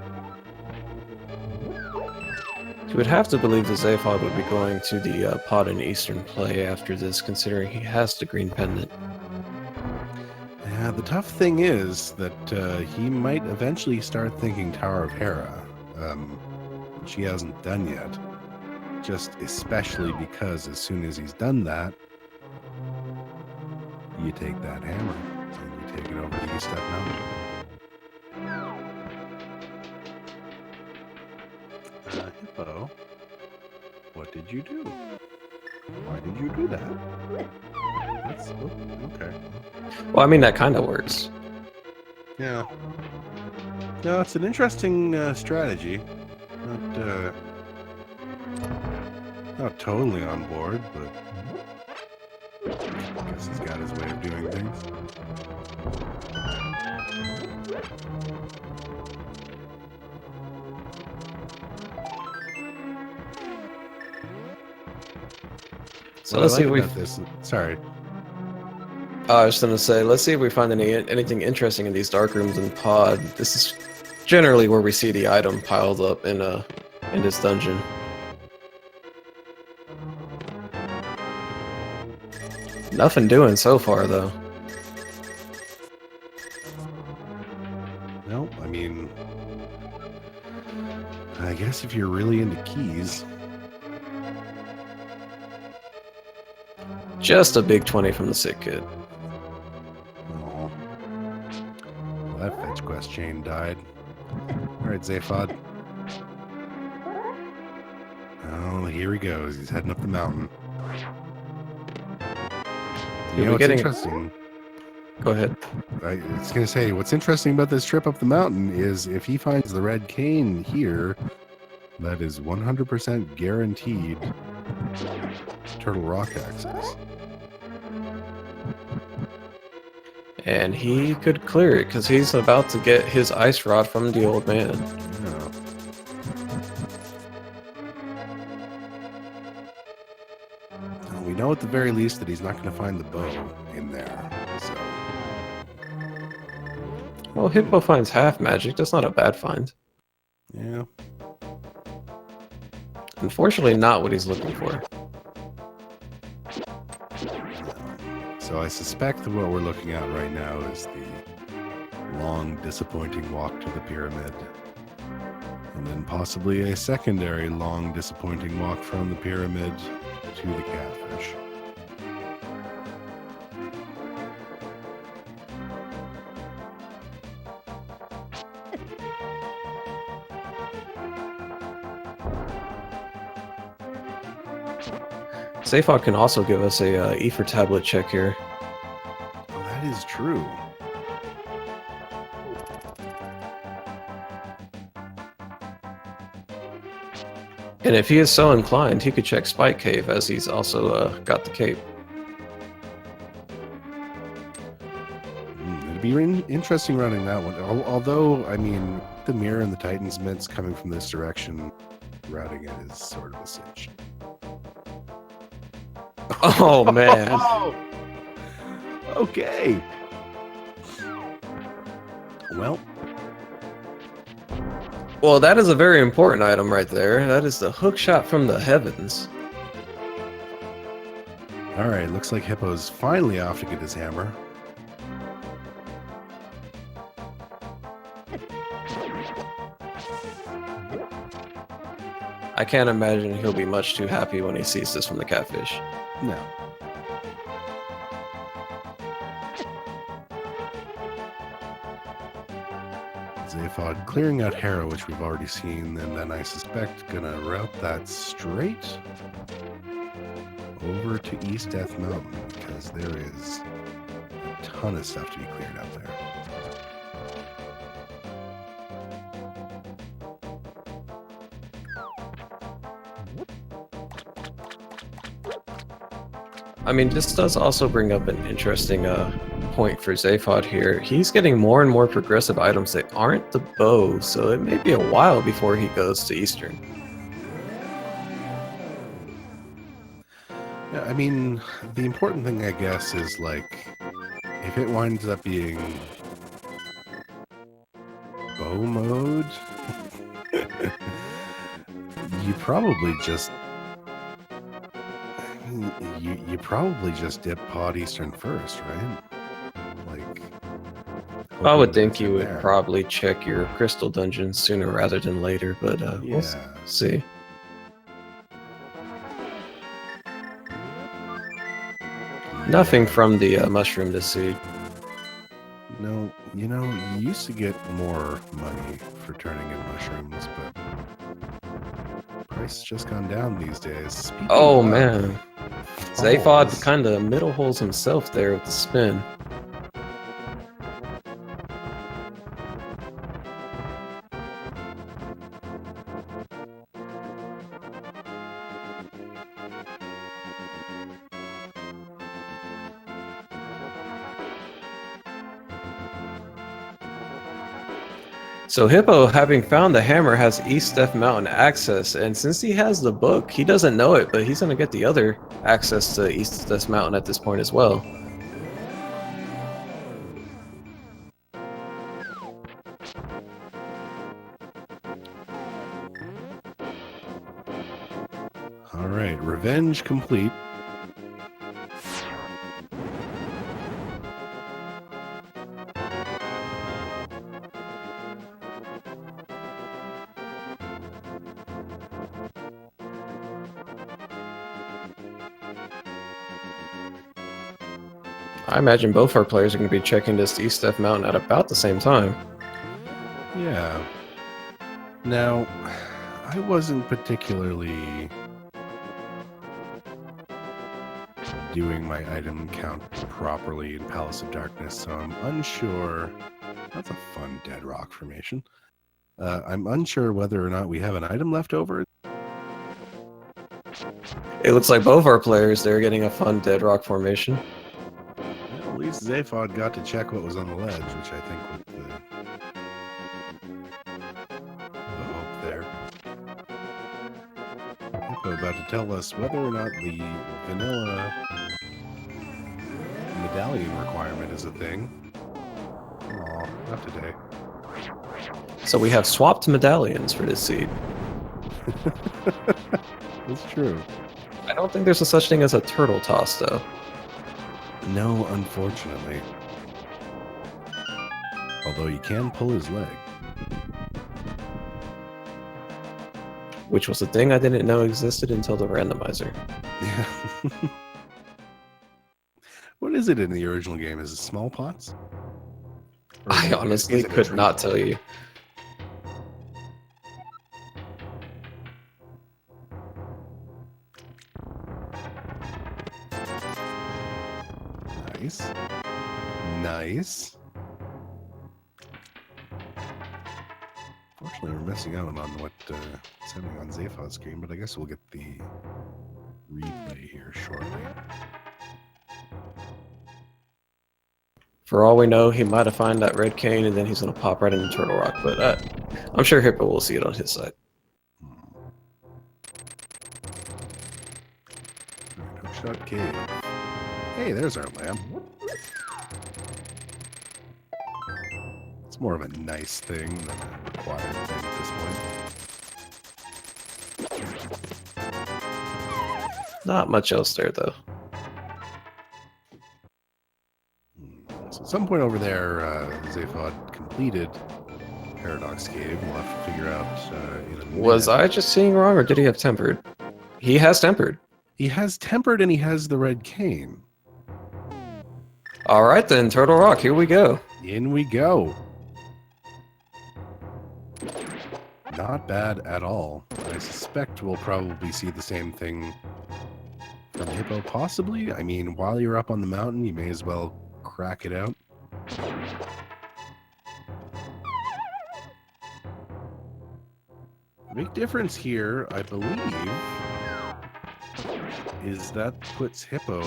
You would have to believe that Zaphod would be going to the pod in Eastern play after this, considering he has the green pendant. Yeah, the tough thing is that he might eventually start thinking Tower of Hera, which he hasn't done yet. Just especially because as soon as he's done that, you take that hammer and you take it over to East Step Mountain. Hippo, what did you do? Why did you do that? Okay. Well, I mean, that kind of works. Yeah. No, it's an interesting strategy. Not totally on board, but I guess he's got his way of doing things. So let's see if we. This. Sorry. I was just gonna say, let's see if we find anything interesting in these dark rooms in pod. This is generally where we see the item piled up in this dungeon. Nothing doing so far, though. No, I mean, I guess if you're really into keys. Just a big 20 from the sick kid. Oh. Well, that fetch quest chain died. Alright, Zaphod. Oh, here he goes. He's heading up the mountain. You know what's interesting? Go ahead. I was going to say, what's interesting about this trip up the mountain is if he finds the red cane here, that is 100% guaranteed Turtle Rock access. And he could clear it because he's about to get his ice rod from the old man. Yeah. We know at the very least that he's not going to find the bow in there. So. Well, Hippo finds half magic. That's not a bad find. Yeah. Unfortunately, not what he's looking for. So I suspect that what we're looking at right now is the long, disappointing walk to the pyramid. And then possibly a secondary long, disappointing walk from the pyramid to the catfish. Zaphod can also give us a Ether tablet check here. Oh, that is true. And if he is so inclined, he could check Spike Cave, as he's also got the cape. It'd be interesting running that one. Although, I mean, the mirror and the Titan's Mints coming from this direction, routing it is sort of a cinch. Oh, man. Oh! Okay. Well. Well, that is a very important item right there. That is the hook shot from the heavens. All right, looks like Hippo's finally off to get his hammer. I can't imagine he'll be much too happy when he sees this from the catfish. No. Zaphod clearing out Hera, which we've already seen, and then I suspect gonna route that straight over to East Death Mountain, because there is a ton of stuff to be cleared out there. I mean, this does also bring up an interesting point for Zaphod here. He's getting more and more progressive items that aren't the bow, so it may be a while before he goes to Eastern. Yeah, I mean, the important thing, I guess, is like, if it winds up being bow mode, you probably just you probably just dip Pod Eastern first, right? Like, I would think you would there. probably check your crystal dungeons sooner rather than later, but we'll see. Nothing from the mushroom to see. No, you know, you used to get more money for turning in mushrooms, but price has just gone down these days. Speaking Oh of, man, Zaphod falls, kind of middle holes himself there with the spin. So Hippo, having found the hammer, has East Death Mountain access, and since he has the book, he doesn't know it, but he's gonna get the other access to East Death Mountain at this point as well. All right, revenge complete. I imagine both our players are going to be checking this East Death Mountain at about the same time. Yeah. Now, I wasn't particularly doing my item count properly in Palace of Darkness, so I'm unsure. That's a fun dead rock formation. I'm unsure whether or not we have an item left over. It looks like both our players, they're getting a fun dead rock formation. Well, at least Zaphod got to check what was on the ledge, which I think was the hope there. Hippo about to tell us whether or not the vanilla medallion requirement is a thing. Aw, not today. So we have swapped medallions for this seed. That's true. I don't think there's a such thing as a turtle toss, though. No, unfortunately. Although you can pull his leg. Which was a thing I didn't know existed until the randomizer. Yeah. What is it in the original game? Is it small pots? Or I is it honestly a could tree not pot? tell you. Nice. Nice. Fortunately, we're missing out on what's happening on Zaphod's screen, but I guess we'll get the replay here shortly. For all we know, he might have found that red cane and then he's going to pop right into Turtle Rock, but I'm sure Hippo will see it on his side. Hookshot Cave. Hey, there's our lamp. It's more of a nice thing than a required thing at this point. Not much else there, though. So at some point over there, Zaphod completed Paradox Cave. We'll have to figure out in a minute. Was I just seeing wrong, or did he have tempered? He has tempered. He has tempered and he has the red cane. All right then, Turtle Rock, here we go. In we go. Not bad at all. I suspect we'll probably see the same thing from Hippo, possibly. I mean, while you're up on the mountain, you may as well crack it out. The big difference here, I believe, is that puts Hippo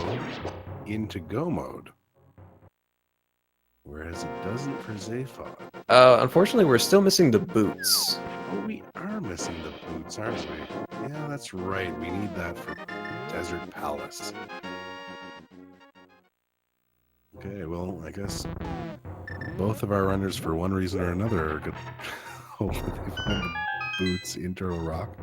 into go mode, whereas it doesn't for Zaphod. Unfortunately, we're still missing the boots. Oh, we are missing the boots, aren't we? Yeah, that's right. We need that for Desert Palace. Okay, well, I guess both of our runners, for one reason or another, are good. Hopefully they find the boots in Turtle Rock.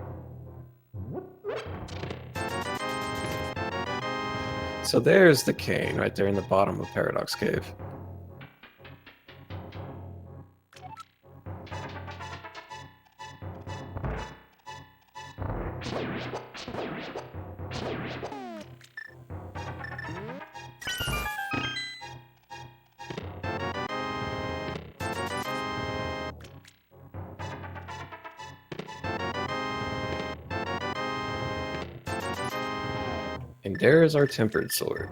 So there's the cane right there in the bottom of Paradox Cave. And there is our tempered sword.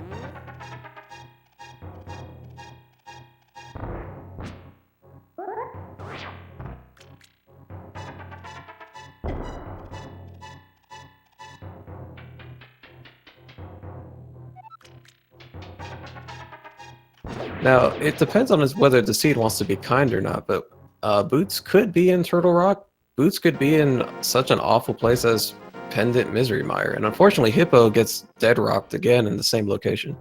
Now, it depends on whether the seed wants to be kind or not, but Boots could be in Turtle Rock. Boots could be in such an awful place as Pendant Misery Mire, and unfortunately Hippo gets dead rocked again in the same location.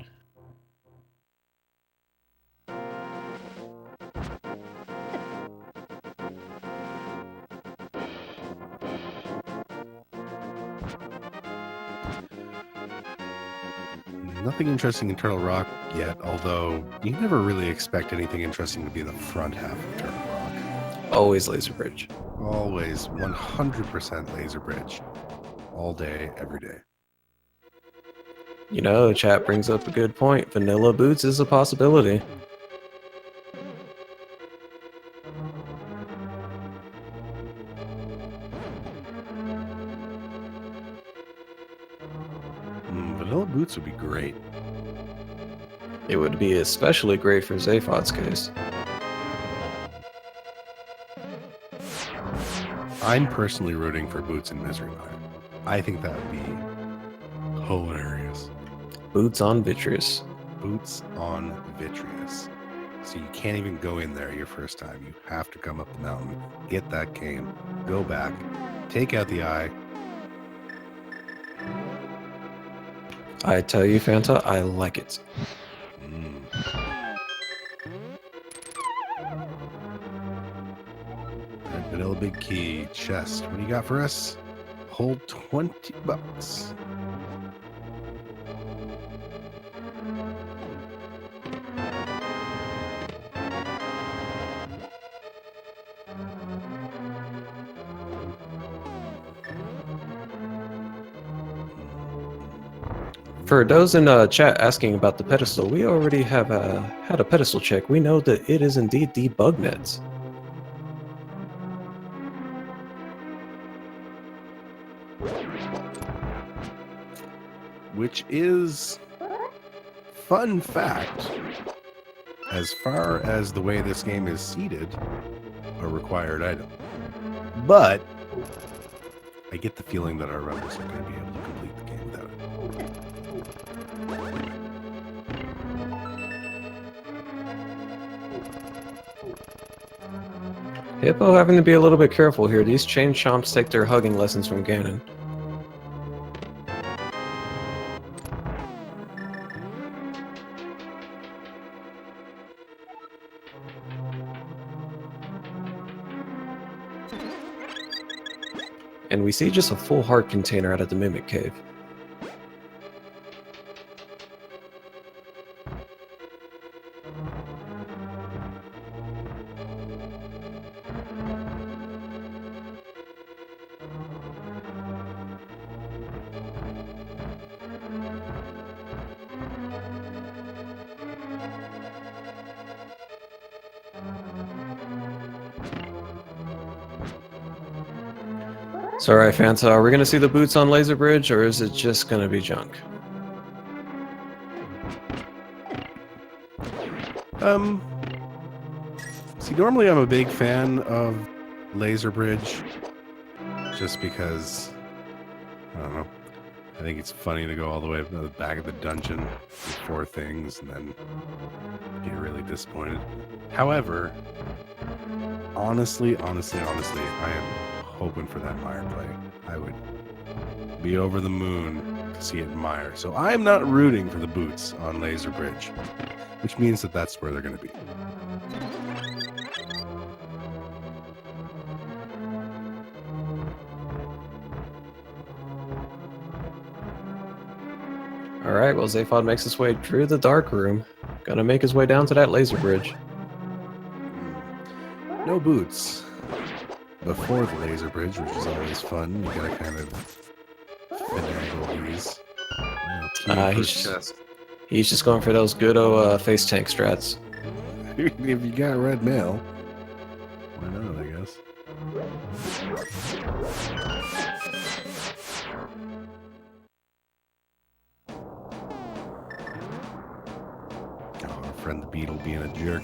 Nothing interesting in Turtle Rock yet, although you never really expect anything interesting to be the front half of Turtle Rock. Always Laser Bridge. Always 100% Laser Bridge. All day, every day. You know, chat brings up a good point. Vanilla Boots is a possibility. Vanilla Boots would be great. It would be especially great for Zaphod's case. I'm personally rooting for Boots in Misery Mire. I think that would be hilarious. Boots on Vitreous. Boots on Vitreous. So you can't even go in there your first time. You have to come up the mountain, get that cane, go back, take out the eye. I tell you, Fanta, I like it. Alright, Vanilla Big Key, chest. What do you got for us? Hold $20. For those in chat asking about the pedestal, we already have had a pedestal check. We know that it is indeed the bug net. Which is, fun fact, as far as the way this game is seeded, a required item. But I get the feeling that our runners are going to be able to complete the game without it. Hippo having to be a little bit careful here. These chain chomps take their hugging lessons from Ganon. And we see just a full heart container out of the Mimic Cave. So alright, Fanta, are we going to see the boots on Laser Bridge, or is it just going to be junk? See, normally I'm a big fan of Laser Bridge, just because, I don't know, I think it's funny to go all the way up to the back of the dungeon with 4 things and then get really disappointed. However, honestly, I am hoping for that Mire play. I would be over the moon to see it in Mire. So I'm not rooting for the boots on Laser Bridge, which means that that's where they're going to be. Alright, well, Zaphod makes his way through the dark room. Gonna make his way down to that Laser Bridge. No boots before the Laser Bridge, which is always fun. You gotta kind of finagle these. He's just going for those good face tank strats. If you got red mail, why not, I guess. Oh, our friend the Beetle being a jerk.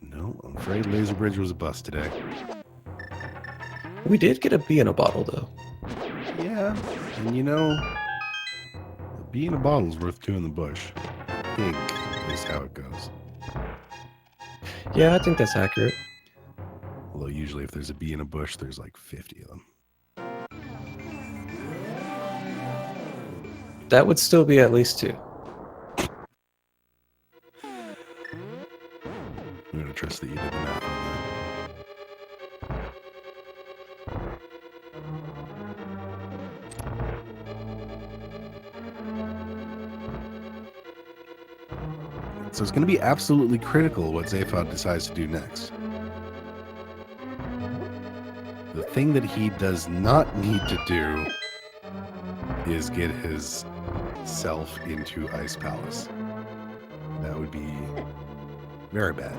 No, I'm afraid Laser Bridge was a bust today. We did get a bee in a bottle, though. Yeah, and you know, a bee in a bottle's worth 2 in the bush. I think is how it goes. Yeah, I think that's accurate. Although usually if there's a bee in a bush, there's like 50 of them. That would still be at least 2. I'm gonna trust that you did the math on that. So it's going to be absolutely critical what Zaphod decides to do next. The thing that he does not need to do is get his self into Ice Palace. That would be very bad.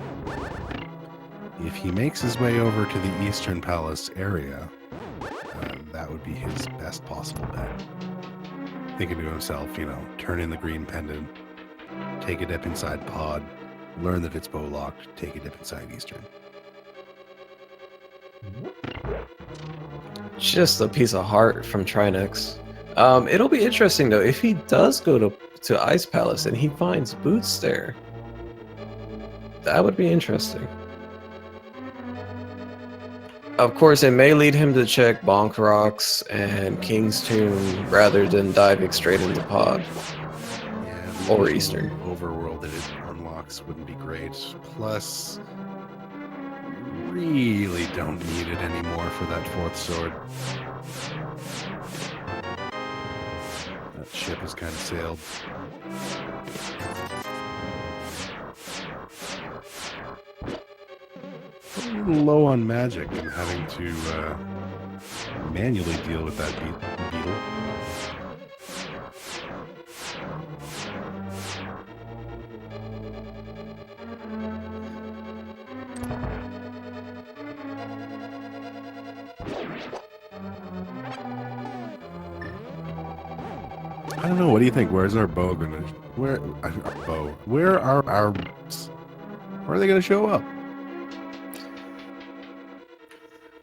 If he makes his way over to the Eastern Palace area, that would be his best possible bet. Thinking to himself, you know, turn in the green pendant, take a dip inside Pod, learn that it's bow locked, take a dip inside Eastern. Just a piece of heart from Trinex. It'll be interesting, though, if he does go to Ice Palace and he finds boots there. That would be interesting. Of course, it may lead him to check Bonk Rocks and King's Tomb rather than diving straight into Pod. Yeah, or Eastern. Overworld that it unlocks wouldn't be great. Plus, really don't need it anymore for that 4th sword. That ship has kind of sailed. A little low on magic and having to manually deal with that beetle. I don't know. What do you think? Where's our bow gonna? Where our bow? Where are our? Where are they gonna show up?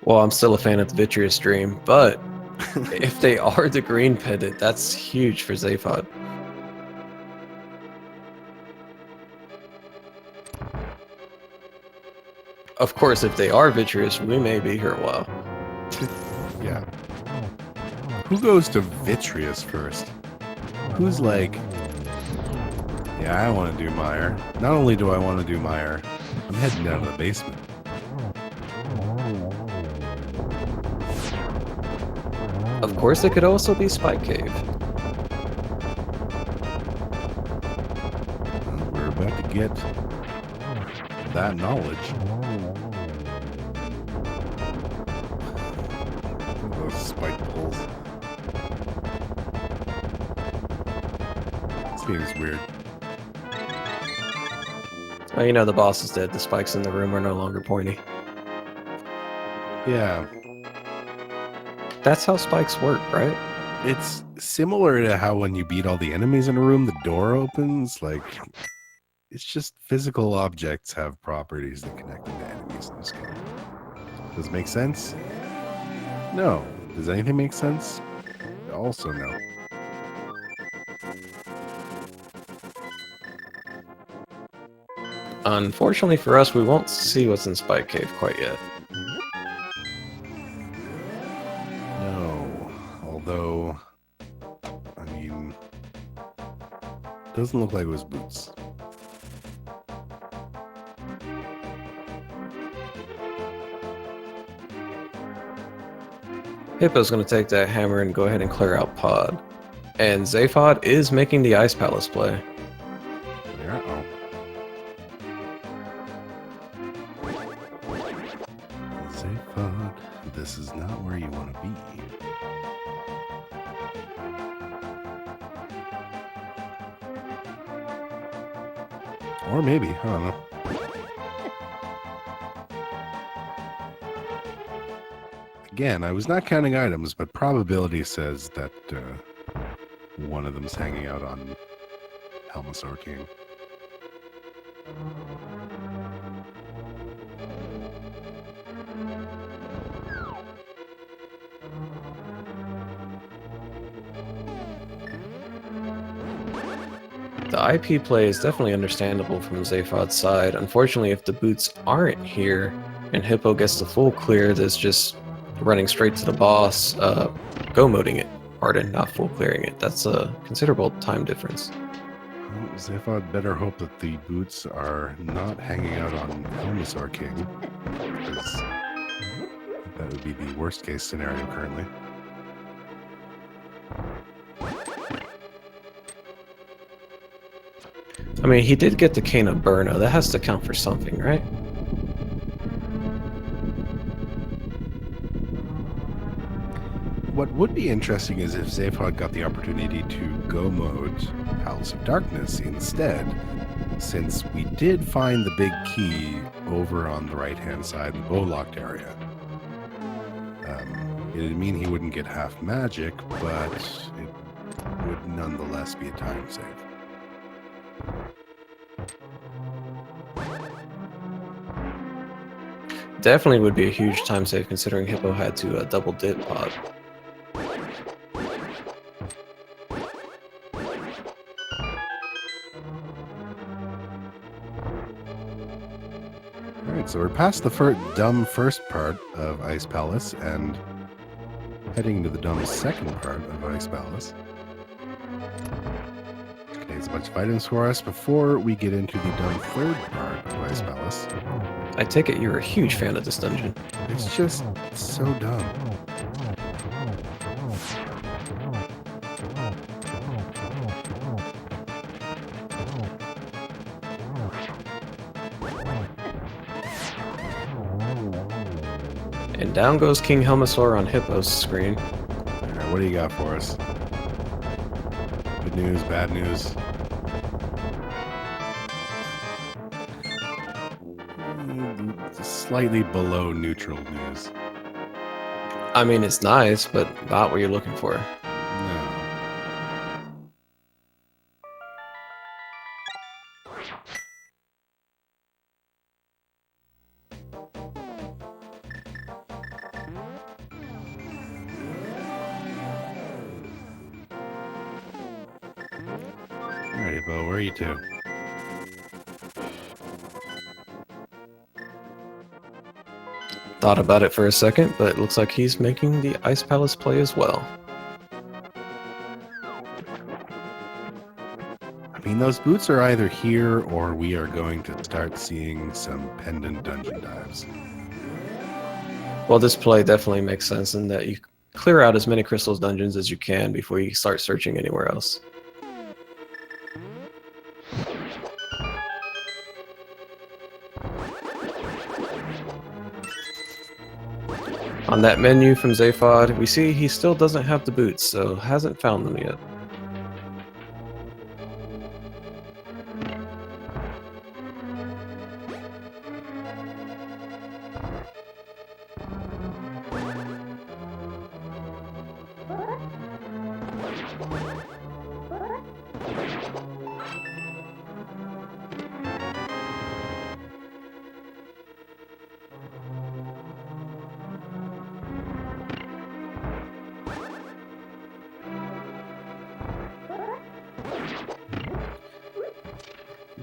Well, I'm still a fan of the Vitreous Dream, but if they are the green pendant, that's huge for Zaphod. Of course, if they are Vitreous, we may be here a while. Yeah. Who goes to Vitreous first? Who's like, Yeah, I want to do Meyer. Not only do I want to do Meyer, I'm heading down to the basement. Of course, it could also be Spike Cave. Well, we're about to get that knowledge. Those spike poles. Seems weird. Oh, you know, the boss is dead. The spikes in the room are no longer pointy. Yeah. That's how spikes work, right? It's similar to how when you beat all the enemies in a room, the door opens. Like, it's just physical objects have properties that connect them to enemies in this game. Does it make sense? No. Does anything make sense? Also, no. Unfortunately for us, we won't see what's in Spike Cave quite yet. No. Although, I mean, doesn't look like it was boots. Hippo's going to take that hammer and go ahead and clear out Pod. And Zaphod is making the Ice Palace play. Uh-oh. Zaphod, this is not where you want to be. Or maybe, I don't know. Again, I was not counting items, but probability says that one of them's hanging out on Helmasaur King. The IP play is definitely understandable from Zaphod's side. Unfortunately, if the boots aren't here and Hippo gets the full clear, that's just running straight to the boss, go-moding it. Pardon, not full clearing it. That's a considerable time difference. Well, Zaphod better hope that the boots are not hanging out on Helmasaur King, because that would be the worst case scenario currently. I mean, he did get the Cane of Burna. That has to count for something, right? What would be interesting is if Zaphod got the opportunity to go mode Palace of Darkness instead, since we did find the big key over on the right-hand side, the bow-locked area. It'd mean he wouldn't get half magic, but it would nonetheless be a time save. Definitely would be a huge time save considering Hippo had to double dip Pod. Alright, so we're past the dumb first part of Ice Palace and heading into the dumb second part of Ice Palace. Contains a bunch of items for us before we get into the dumb third part of Ice Palace. I take it you're a huge fan of this dungeon. It's just so dumb. And down goes King Helmasaur on Hippo's screen. Alright, what do you got for us? Good news, bad news? Slightly below neutral news. I mean, it's nice, but not what you're looking for. No. Alrighty, Bo, where are you to? Thought about it for a second, but it looks like he's making the Ice Palace play as well. I mean, those boots are either here or we are going to start seeing some pendant dungeon dives. Well, this play definitely makes sense in that you clear out as many crystals dungeons as you can before you start searching anywhere else. On that menu from Zaphod, we see he still doesn't have the boots, so hasn't found them yet.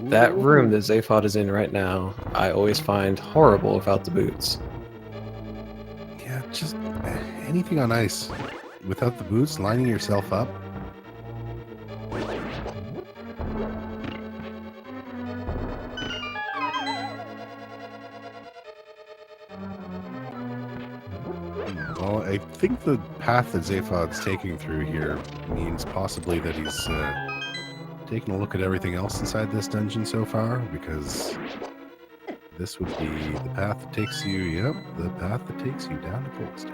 That room that Zaphod is in right now, I always find horrible without the boots. Yeah, just anything on ice without the boots, lining yourself up. Well, I think the path that Zaphod's taking through here means possibly that he's taking a look at everything else inside this dungeon so far, because this would be the path that takes you, yep, the path that takes you down to Coldstone.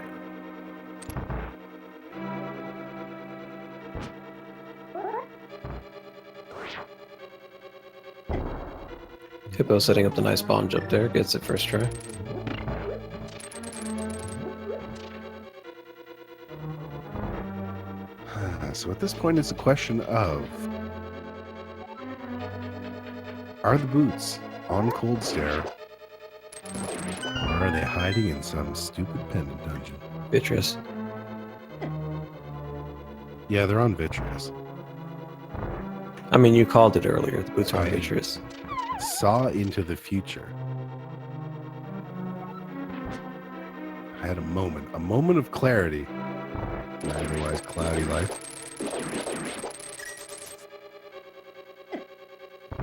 Hippo setting up the nice bomb jump there, gets it first try. So at this point, it's a question of, are the boots on Cold Stare, or are they hiding in some stupid pendant dungeon? Vitreous. Yeah, they're on Vitreous. I mean, you called it earlier. The boots are on I- Vitreous. Saw into the future. I had a moment of clarity in my otherwise cloudy life.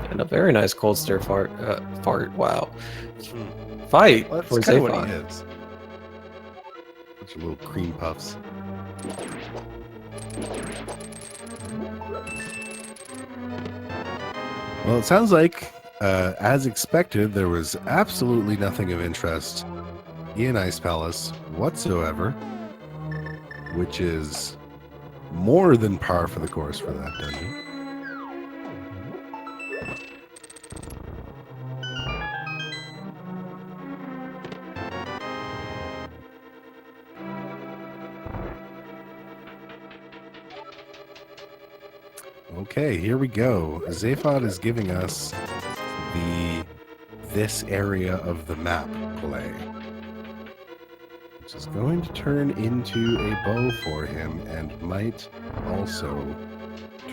And a very nice cold stare fart. Wow. Fight Well, for that's kind of what he Zaphod. is. Bunch of little cream puffs. Well, it sounds like, as expected, there was absolutely nothing of interest in Ice Palace whatsoever, which is more than par for the course for that dungeon. Okay, here we go. Zaphod is giving us this area of the map play, which is going to turn into a bow for him and might also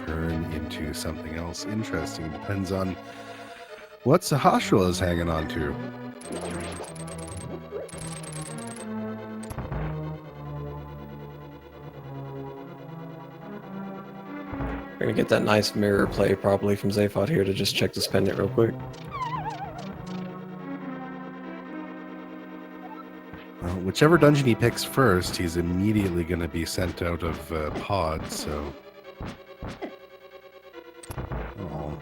turn into something else interesting. Depends on what Sahasrahla is hanging on to. We're gonna get that nice mirror play probably from Zaphod here to just check this pendant real quick. Whichever dungeon he picks first, he's immediately going to be sent out of pod, so... Oh.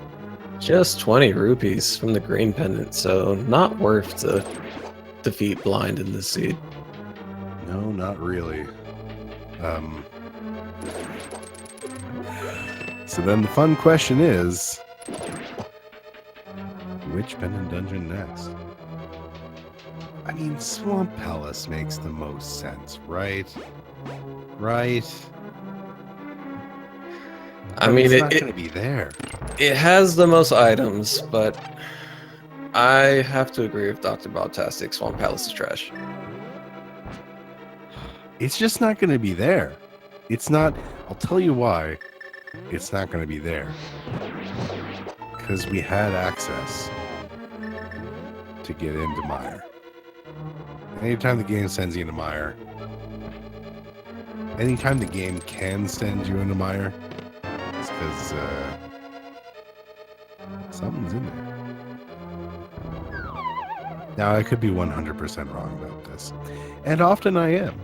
Just 20 rupees from the green pendant, so not worth to defeat blind in this seed. No, not really. So then the fun question is, which pendant dungeon next? I mean, Swamp Palace makes the most sense, right? Right? I mean, it's not going to be there. It has the most items, but I have to agree with Dr. Bobtastic. Swamp Palace is trash. It's just not going to be there. It's not. I'll tell you why it's not going to be there. Because we had access to get into Mire. Anytime the game sends you into Mire, anytime the game can send you into Mire, it's because Something's in there. Now, I could be 100% wrong about this. And often I am.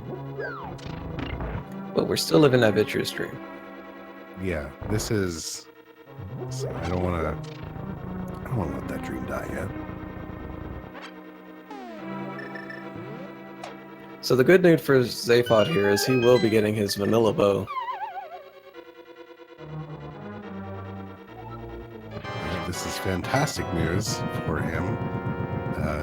But we're still living that vitreous dream. Yeah, this is... I don't want to let that dream die yet. So the good news for Zaphod here is he will be getting his vanilla bow. This is fantastic news for him.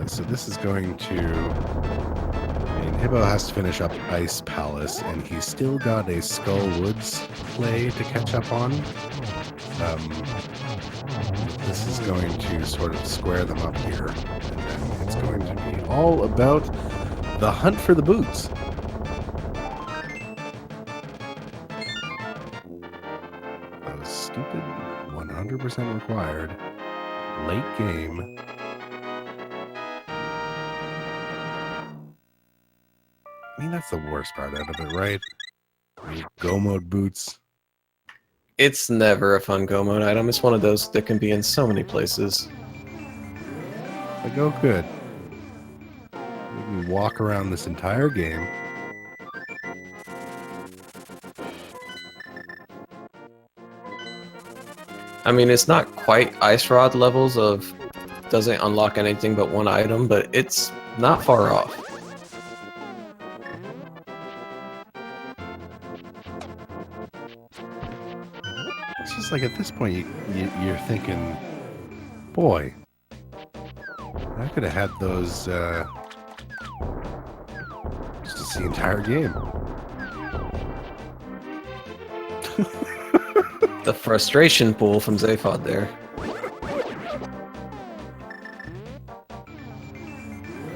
So this is going to... I mean, Hippo has to finish up Ice Palace, and he's still got a Skull Woods play to catch up on. This is going to sort of square them up here, and then it's going to be all about the hunt for the boots. Those stupid 100% required late game. I mean, that's the worst part out of it, right? Go mode boots. It's never a fun go mode item. It's one of those that can be in so many places. But go good. Make me walk around this entire game. I mean, it's not quite Ice Rod levels of doesn't unlock anything but one item, but it's not far off. It's just like at this point, you're thinking, boy, I could have had those just the entire game. The frustration pool from Zaphod there.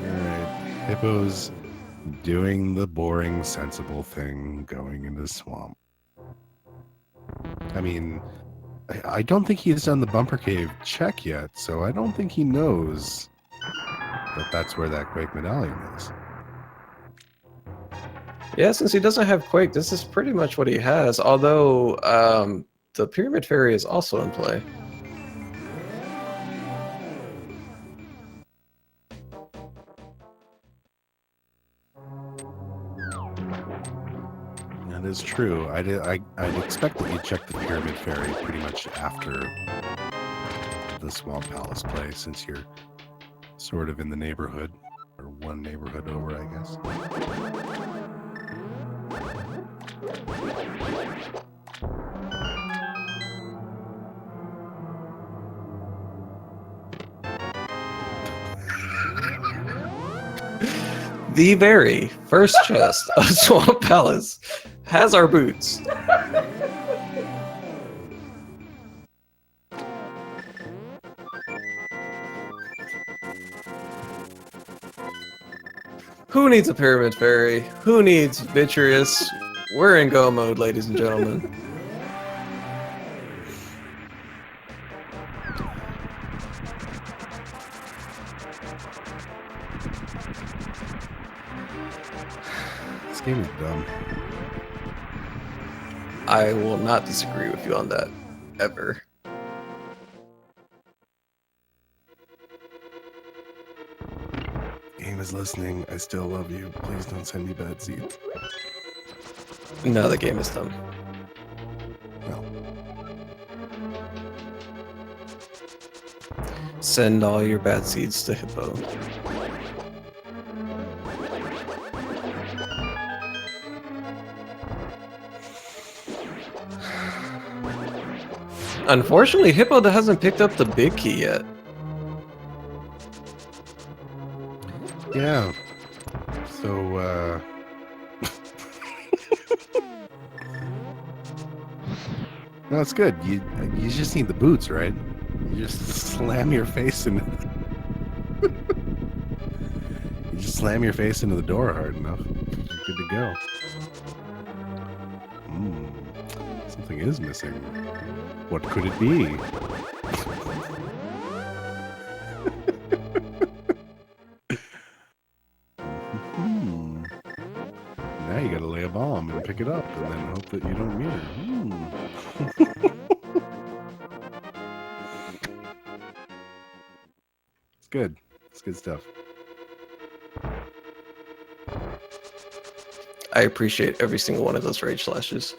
Alright, Hippo's doing the boring, sensible thing, going into the swamp. I mean, I don't think he's done the Bumper Cave check yet, so I don't think he knows that that's where that Quake medallion is. Yeah, since he doesn't have Quake, this is pretty much what he has, although the Pyramid Fairy is also in play. That is true. I'd expect that you'd check the Pyramid Fairy pretty much after the Swamp Palace play, since you're sort of in the neighborhood, or one neighborhood over, I guess. The very first chest of Swamp Palace has our boots. Who needs a Pyramid Fairy? Who needs Vitreous? We're in go mode, ladies and gentlemen. This game is dumb. I will not disagree with you on that, ever. Game is listening. I still love you. Please don't send me bad seeds. No, the game is dumb. No. Send all your bad seeds to Hippo. Unfortunately, Hippo hasn't picked up the big key yet. Yeah. So, no, it's good. You just need the boots, right? You just slam your face into you just slam your face into the door hard enough. You're good to go. Something is missing. What could it be? Now you gotta lay a bomb and pick it up and then hope that you don't mirror. good. It's good stuff. I appreciate every single one of those rage slashes.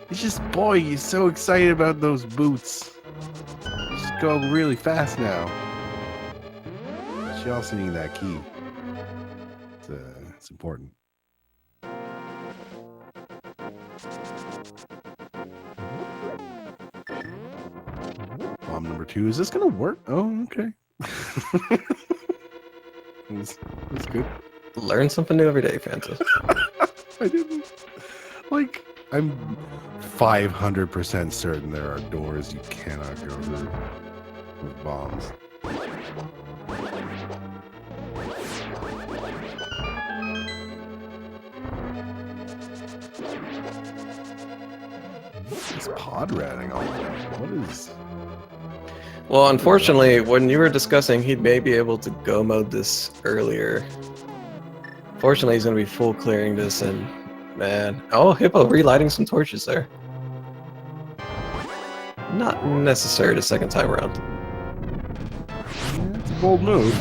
It's just, boy, he's so excited about those boots. Just go really fast now. She also needs that key. It's important. Bomb number 2. Is this gonna work? Oh, okay. That's good. Learn something new every day, Fanta. I didn't. Like, I'm 500% certain there are doors you cannot go through with bombs. It's pod ratting all that. What is... Well, unfortunately, when you were discussing he may be able to go mode this earlier, fortunately he's going to be full clearing this, and man, oh, Hippo relighting some torches there. Not necessary the second time around. Yeah, it's a bold move.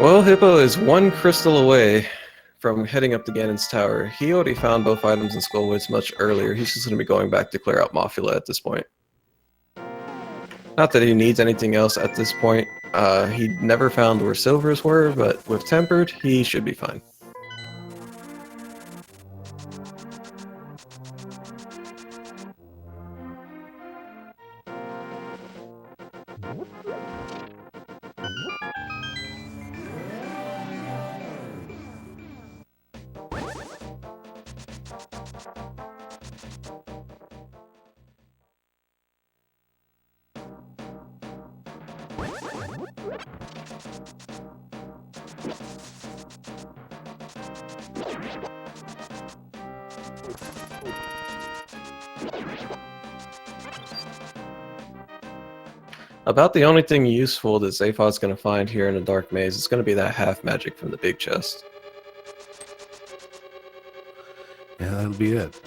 Well, Hippo is one crystal away from heading up to Ganon's tower. He already found both items in Skullwoods much earlier. He's just going to be going back to clear out Mothula at this point. Not that he needs anything else at this point. He never found where silvers were, but with Tempered, he should be fine. About the only thing useful that Zephod's going to find here in the Dark Maze is going to be that half magic from the big chest. Yeah, that'll be it.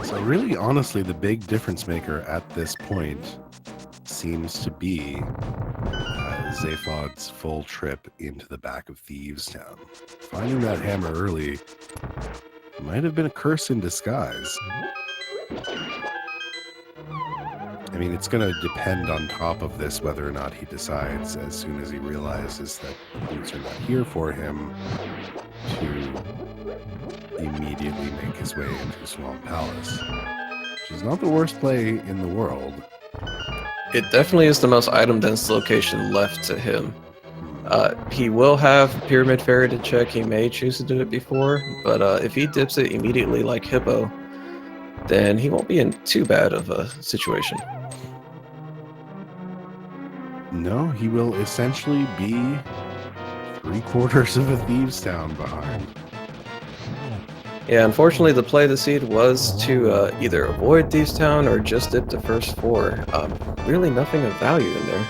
So really, honestly, the big difference maker at this point seems to be Zephod's full trip into the back of Thieves Town. Finding that hammer early might have been a curse in disguise. I mean, it's going to depend on top of this whether or not he decides, as soon as he realizes that the boots are not here for him, to immediately make his way into Swamp Palace. Which is not the worst play in the world. It definitely is the most item-dense location left to him. He will have Pyramid Fairy to check. He may choose to do it before, but if he dips it immediately like Hippo, then he won't be in too bad of a situation. No, he will essentially be 3/4 of a Thieves Town behind. Yeah, unfortunately the play of the seed was to either avoid Thieves Town or just dip the first 4. Really nothing of value in there.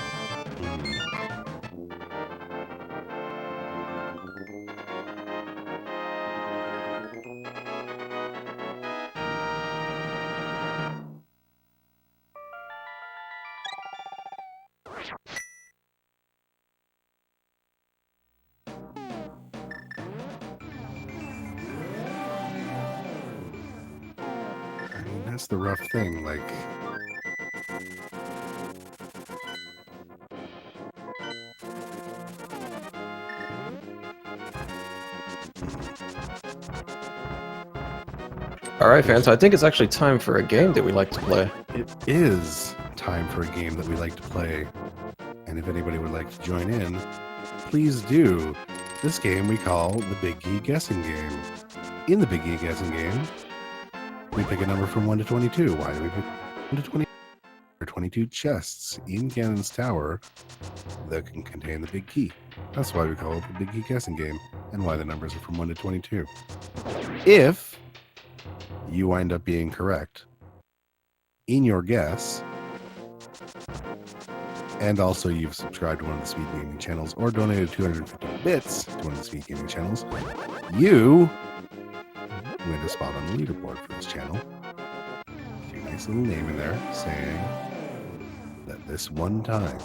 That's the rough thing, like... Alright fans, I think it's actually time for a game that we like to play. It is time for a game that we like to play. And if anybody would like to join in, please do. This game we call the Big Key Guessing Game. In the Big Key Guessing Game, we pick a number from 1 to 22. Why do we pick 1 to 20 or 20 22 chests in Ganon's Tower that can contain the big key. That's why we call it the big key guessing game, and why the numbers are from 1 to 22. If you wind up being correct in your guess, and also you've subscribed to one of the Speed Gaming channels or donated 250 bits to one of the Speed Gaming channels, you win a spot on the leaderboard for this channel. Your nice little name in there saying that this one time.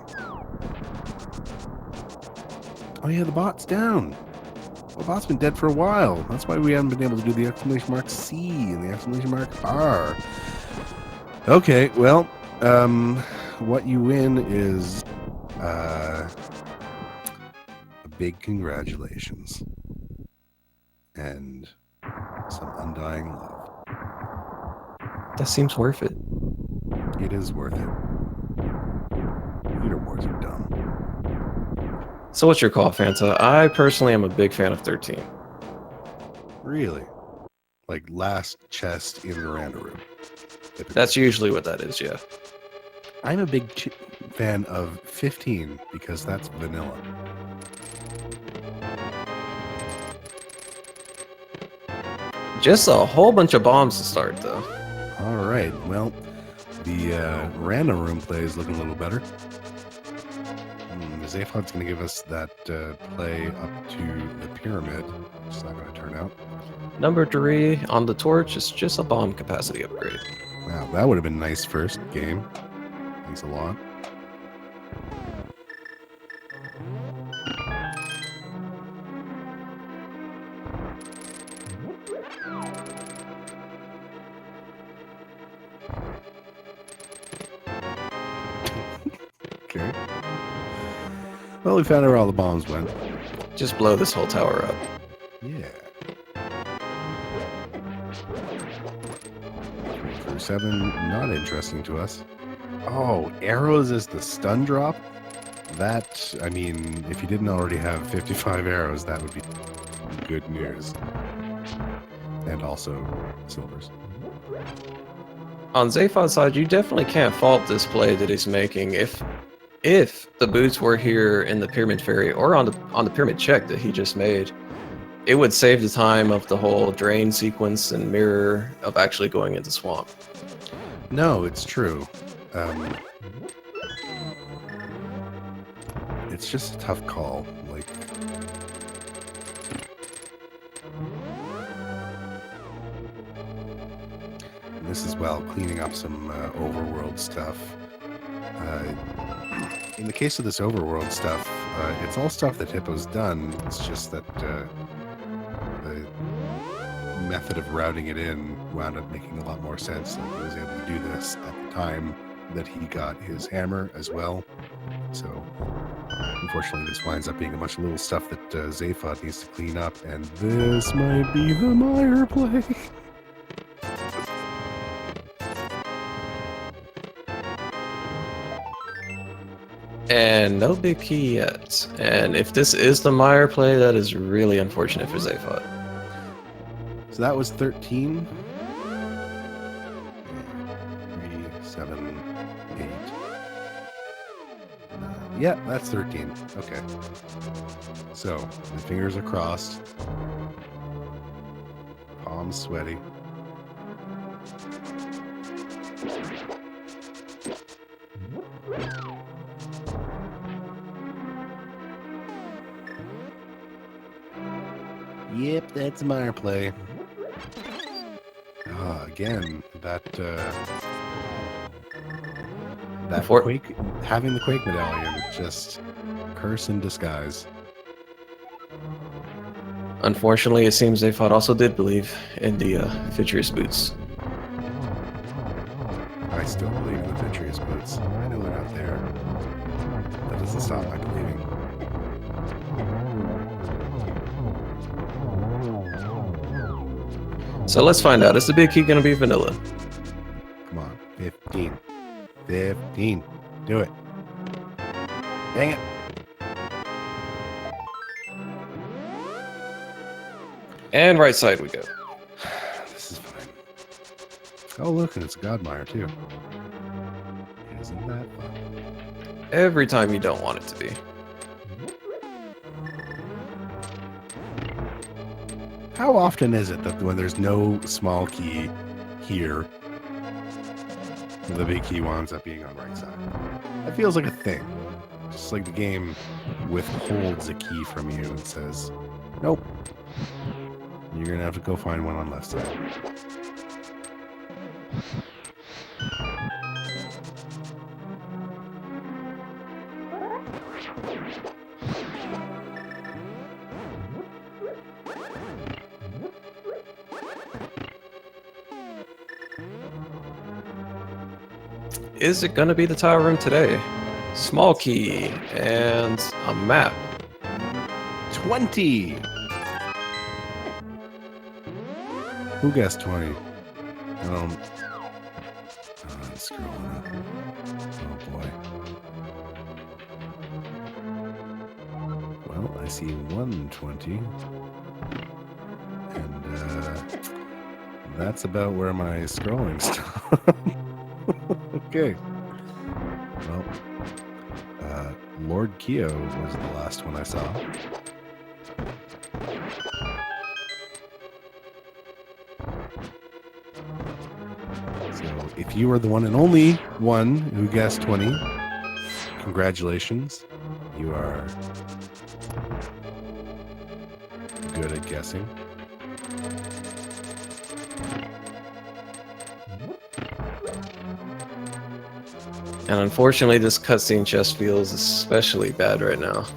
Oh yeah, the bot's down. The bot's been dead for a while. That's why we haven't been able to do the exclamation mark C and the exclamation mark R. Okay, well, what you win is a big congratulations and some undying love. That seems worth it. It is worth it. Leaderboards are dumb. So what's your call, Fanta? I personally am a big fan of 13. Really? Like last chest in the random room. That's usually what that is, yeah. I'm a big fan of 15 because that's vanilla. Just a whole bunch of bombs to start, though. All right. Well, the random room play is looking a little better. Zayfod's going to give us that play up to the pyramid, which is not going to turn out. Number 3 on the torch is just a bomb capacity upgrade. Wow, that would have been nice first game. Thanks a lot. Okay. Well, we found out where all the bombs went. Just blow this whole tower up. Yeah. 7, not interesting to us. Oh, arrows is the stun drop? That, I mean, if you didn't already have 55 arrows, that would be good news. And also silvers. On Zayfod's side, you definitely can't fault this play that he's making. If the boots were here in the Pyramid Ferry or on the Pyramid Check that he just made, it would save the time of the whole drain sequence and mirror of actually going into swamp. No, it's true. It's just a tough call. Like, this is while cleaning up some overworld stuff. In the case of this overworld stuff, it's all stuff that Hippo's done. It's just that the method of routing it in wound up making a lot more sense. Like, he was able to do this at the time that he got his hammer as well. So, unfortunately, this winds up being a bunch of little stuff that Zayfod needs to clean up, and this might be the Meyer play. And no big key yet. And if this is the Meyer play, that is really unfortunate for Zayfod. So that was 13. 3, 7, 8. Yeah, that's 13. Okay. So, my fingers are crossed. Palms sweaty. Yep, that's Meyer play. Again, that Quake, having the Quake medallion, just curse in disguise. Unfortunately, it seems Zayfod also did believe in the Vitreous boots. I still believe in the Vitreous boots. I know they're not there. That doesn't stop my believing. So let's find out. Is the big key going to be vanilla? Come on, 15. 15. Do it. Dang it. And right side we go. This is fine. Oh, look, and it's a Godmire, too. It is Isn't that fun? Every time you don't want it to be. How often is it that when there's no small key here, the big key winds up being on right side? That feels like a thing. Just like the game withholds a key from you and says, nope. You're going to have to go find one on left side. Is it gonna be the tower room today? Small key and a map. 20! Who guessed 20? I don't... Oh, I'm scrolling up. Oh boy. Well, I see 120. And that's about where my scrolling stopped. Okay. Well, Lord Keo was the last one I saw. So if you were the one and only one who guessed 20, congratulations. You are good at guessing. And unfortunately, this cutscene chest feels especially bad right now.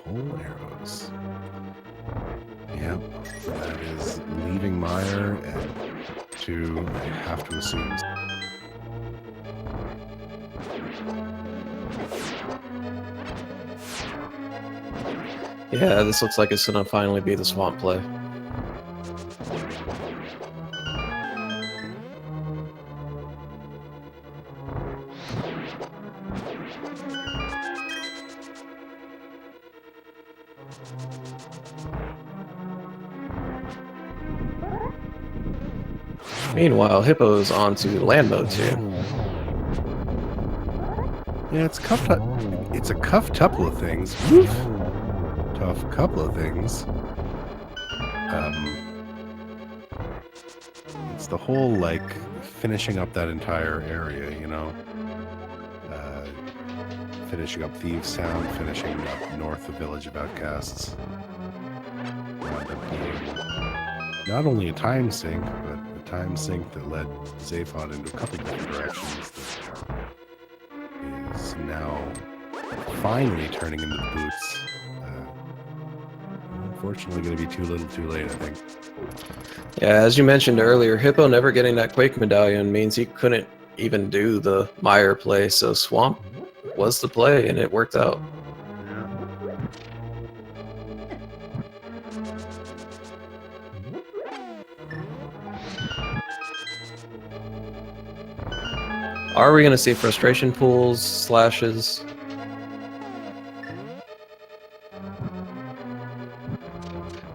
Whole arrows. Yep, that is leaving Meyer at 2. I have to assume. Yeah, this looks like it's gonna finally be the swamp play. Meanwhile, Hippo's onto land mode too. Yeah, it's a cuff couple of things. Tough couple of things. It's the whole, like, finishing up that entire area, you know? Finishing up Thieves Sound, finishing up north of Village of Outcasts. Wound up being not only a time sink, but a time sink that led Zaphod into a couple different directions that is now finally turning into the boots. Unfortunately, going to be too little too late, I think. Yeah, as you mentioned earlier, Hippo never getting that Quake medallion means he couldn't even do the Meyer play, so Swamp was the play, and it worked out. Are we going to see frustration pools, slashes?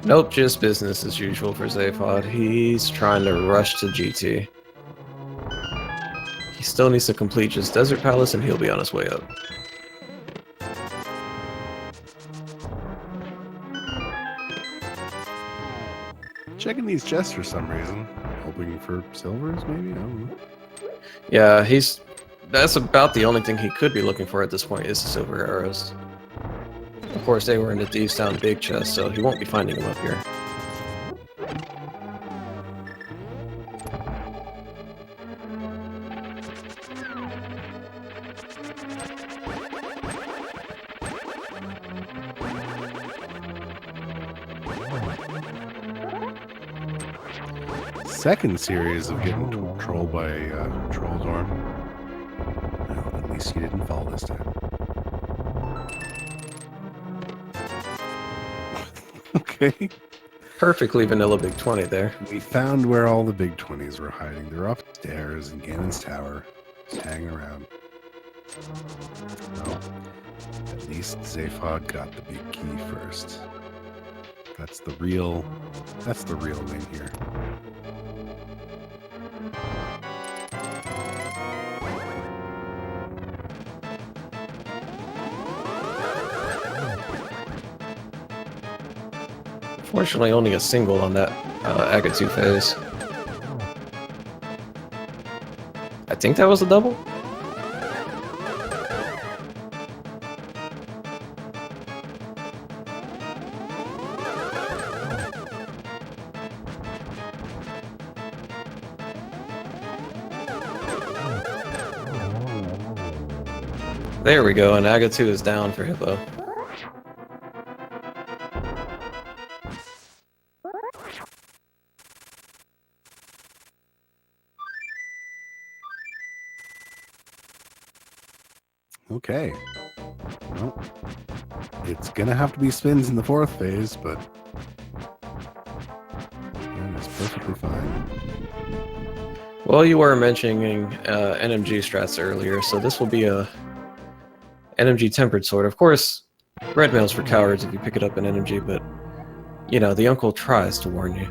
Nope, just business as usual for Zaphod. He's trying to rush to GT. He still needs to complete just Desert Palace and he'll be on his way up. Checking these chests for some reason. Hoping for silvers, maybe? I don't know. Yeah, that's about the only thing he could be looking for at this point is the silver arrows. Of course, they were in the Thieves Town big chest, so he won't be finding them up here. Second series of getting trolled by Trolldorm. Well, at least he didn't fall this time. Okay. Perfectly vanilla big 20 there. We found where all the big 20s were hiding. They're upstairs in Ganon's tower, just hanging around. Well, at least Zaphod got the big key first. That's the real win here. Fortunately, only a single on that Agatu phase. I think that was a double? There we go, and Agatu is down for Hippo. Okay. Well, it's gonna have to be spins in the fourth phase, but yeah, it's perfectly fine. Well, you were mentioning NMG strats earlier, so this will be a NMG tempered sword. Of course, red mail's for cowards if you pick it up in NMG, but you know, the uncle tries to warn you.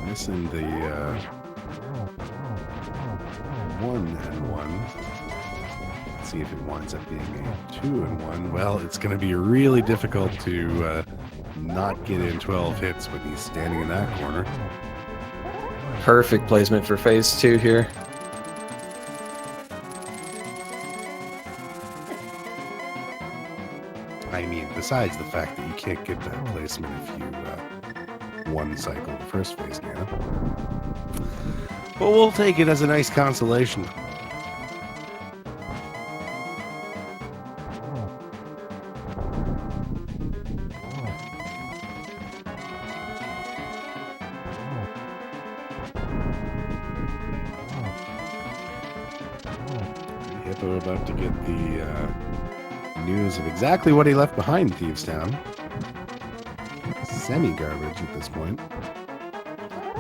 Missing the 1-1. Let's see if it winds up being a 2-1. Well, it's going to be really difficult to not get in 12 hits when he's standing in that corner. Perfect placement for phase 2 here. I mean, besides the fact that you can't get that placement if you one cycle the first phase, Nana. But we'll take it as a nice consolation. Hippo about to get the news of exactly what he left behind Thieves Town. Semi-garbage at this point.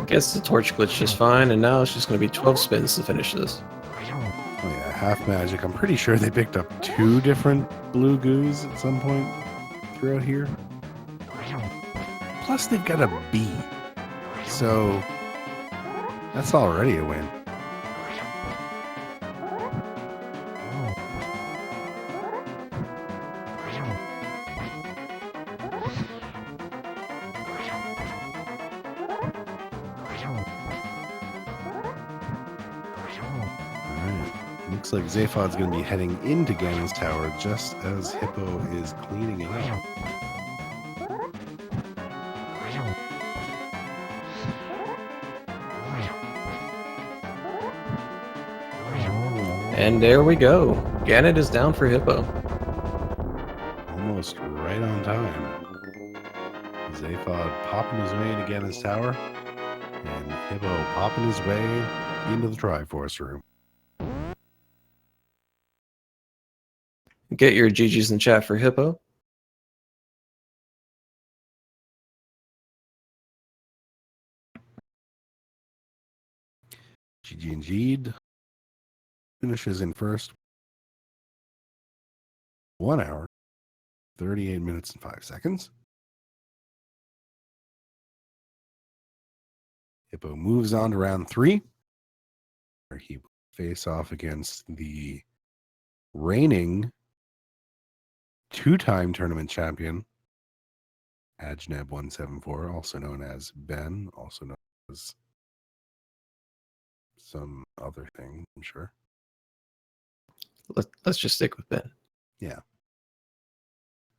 Gets the torch glitch just fine, and now it's just going to be 12 spins to finish this. Oh yeah, half magic. I'm pretty sure they picked up 2 different blue goos at some point throughout here. Plus they've got a B. So that's already a win. Looks like Zaphod's going to be heading into Ganon's tower just as Hippo is cleaning it up. And there we go. Ganon is down for Hippo. Almost right on time. Zaphod popping his way into Ganon's tower, and Hippo popping his way into the Triforce room. Get your GGs in chat for Hippo. GG indeed. Finishes in first. 1 hour, 38 minutes and 5 seconds. Hippo moves on to round 3, where he will face off against the reigning 2-time tournament champion, Ajneb174, also known as Ben, also known as some other thing, I'm sure. Let's just stick with Ben. Yeah.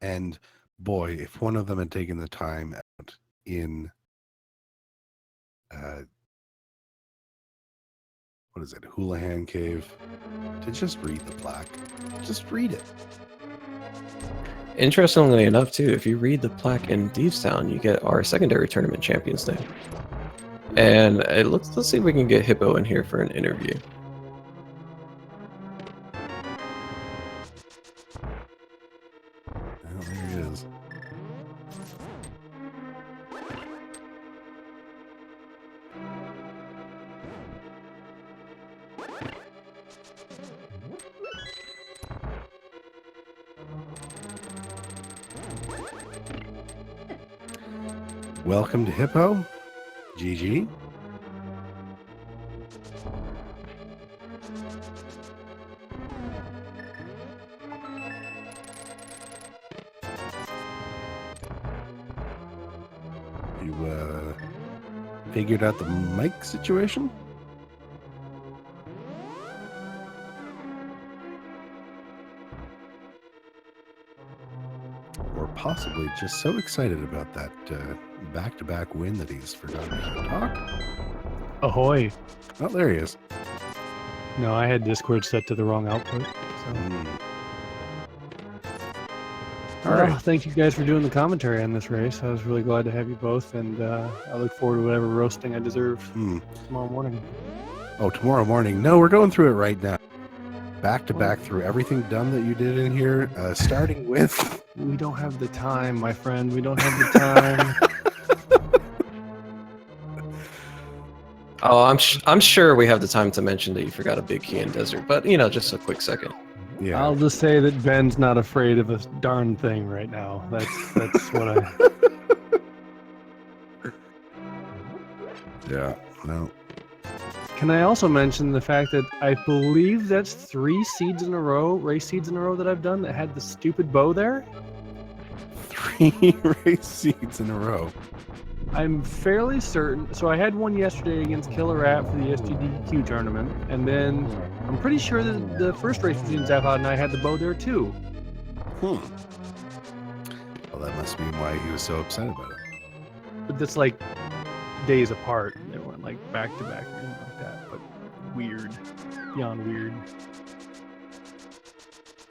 And boy, if one of them had taken the time out in what is it, Houlihan Cave, to just read the plaque. Just read it. Interestingly enough, too, if you read the plaque in Thieves Town, you get our secondary tournament champion's name. And let's see if we can get Hippo in here for an interview. Well, there he Welcome to Hippo. GG. You figured out the mic situation? Or possibly just so excited about that back-to-back win that he's forgotten how to talk. Ahoy. Oh, there he is. No, I had Discord set to the wrong output. So. All right. Thank you guys for doing the commentary on this race. I was really glad to have you both, and I look forward to whatever roasting I deserve tomorrow morning. Oh, tomorrow morning. No, we're going through it right now. Back-to-back through everything dumb that you did in here, starting with... We don't have the time, my friend. We don't have the time. Oh, I'm sure we have the time to mention that you forgot a big key in desert, but just a quick second. Yeah. I'll just say that Ben's not afraid of a darn thing right now. That's what I... Yeah, no. Can I also mention the fact that I believe that's 3 seeds in a row, race seeds in a row that I've done that had the stupid bow there? 3 race seeds in a row. I'm fairly certain. So I had one yesterday against Killer Rat for the SGDQ tournament, and then I'm pretty sure that the first race between Zaphod and I had the bow there too. Well, that must be why he was so upset about it. But that's like days apart. They weren't like back to back or anything like that. But weird, beyond weird.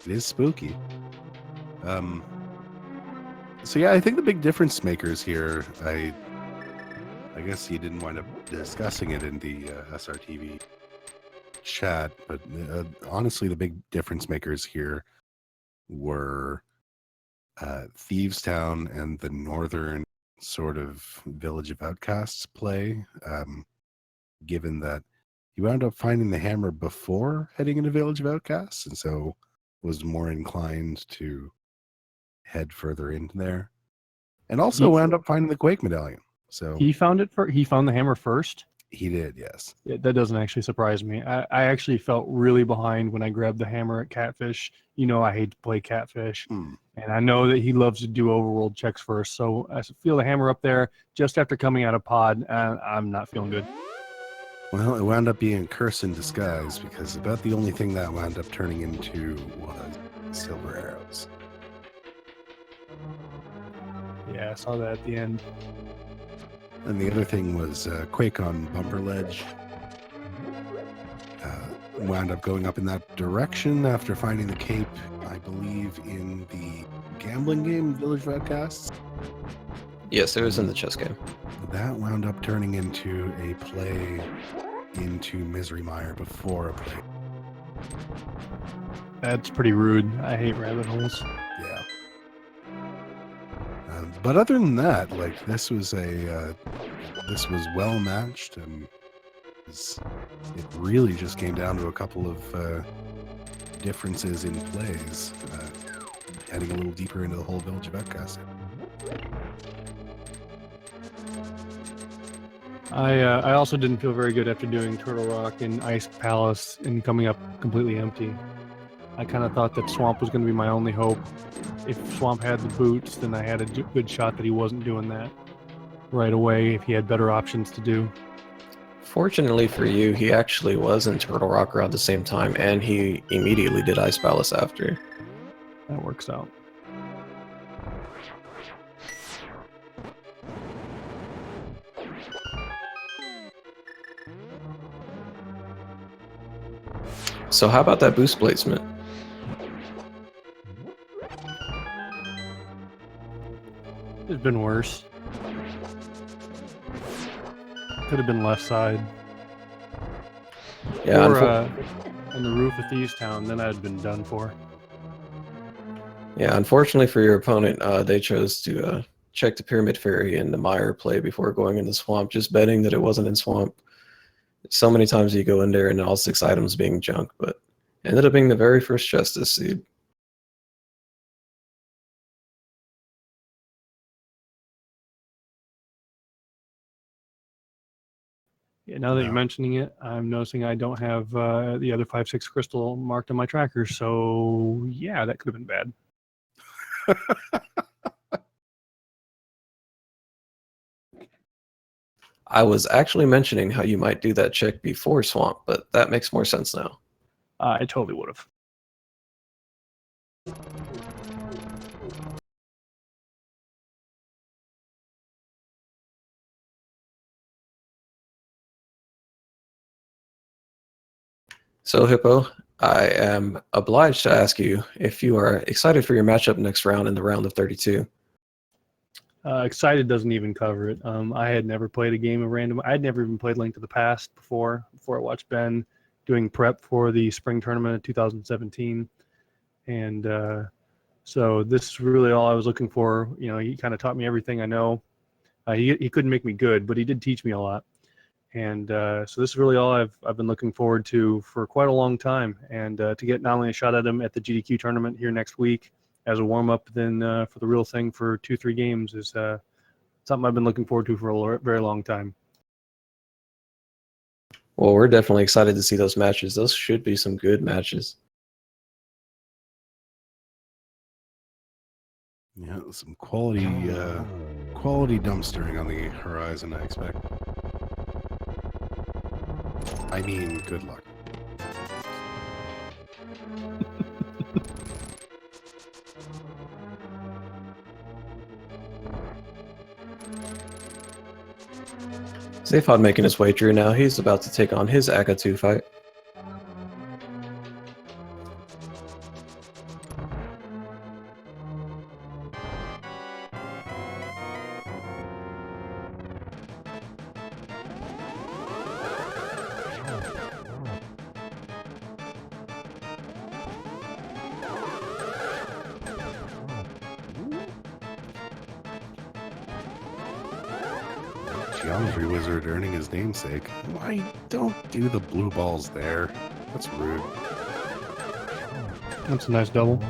It is spooky. So yeah, I think the big difference makers here, I guess he didn't wind up discussing it in the SRTV chat, but honestly, the big difference makers here were Thievestown and the northern sort of Village of Outcasts play, given that he wound up finding the hammer before heading into Village of Outcasts, and so was more inclined to head further into there, and also wound up finding the Quake medallion. So he found it he found the hammer first. He did, yes. Yeah, that doesn't actually surprise me. I actually felt really behind when I grabbed the hammer at Catfish. I hate to play Catfish, and I know that he loves to do overworld checks first. So I feel the hammer up there just after coming out of pod, and I'm not feeling good. Well, it wound up being a curse in disguise, because about the only thing that wound up turning into was silver arrows. Yeah, I saw that at the end. And the other thing was Quake on Bumper Ledge. Wound up going up in that direction after finding the cape, I believe, in the gambling game, Village of Outcasts. Yes, it was in the chess game. That wound up turning into a play into Misery Mire before a play. That's pretty rude. I hate rabbit holes. Yeah. But other than that, like, this was well matched, and it really just came down to a couple of differences in plays, heading a little deeper into the whole Village of Outcasts. I also didn't feel very good after doing Turtle Rock and Ice Palace and coming up completely empty. I kind of thought that Swamp was going to be my only hope. If Swamp had the boots, then I had a good shot that he wasn't doing that right away if he had better options to do. Fortunately for you, he actually was in Turtle Rock around the same time, and he immediately did Ice Palace after. That works out. So how about that boost placement? It's been worse. Could have been left side. Yeah, or on the roof of Thievestown, then I'd been done for. Yeah, unfortunately for your opponent, they chose to check the Pyramid Fairy and the Mire play before going in the Swamp, just betting that it wasn't in Swamp. So many times you go in there and all 6 items being junk, but ended up being the very first Justice seed. Yeah, now that you're No. mentioning it, I'm noticing I don't have the other 5-6 crystal marked on my tracker. So yeah, that could have been bad. I was actually mentioning how you might do that check before Swamp, but that makes more sense now. I totally would have. So, Hippo, I am obliged to ask you if you are excited for your matchup next round in the round of 32. Excited doesn't even cover it. I had never played a game of random. I'd never even played Link to the Past before I watched Ben doing prep for the spring tournament of 2017, and so this is really all I was looking for. You know, he kind of taught me everything I know. He couldn't make me good, but he did teach me a lot, and so this is really all I've been looking forward to for quite a long time. And to get not only a shot at him at the GDQ tournament here next week as a warm up, then for the real thing for 2-3 games is something I've been looking forward to for a very long time. Well, we're definitely excited to see those matches. Those should be some good matches. Yeah, some quality dumpstering on the horizon, I expect. I mean, good luck. Zaphod making his way through now. He's about to take on his Aka 2 fight. Geometry Wizard earning his namesake. Why don't do the blue balls there? That's rude. That's a nice double.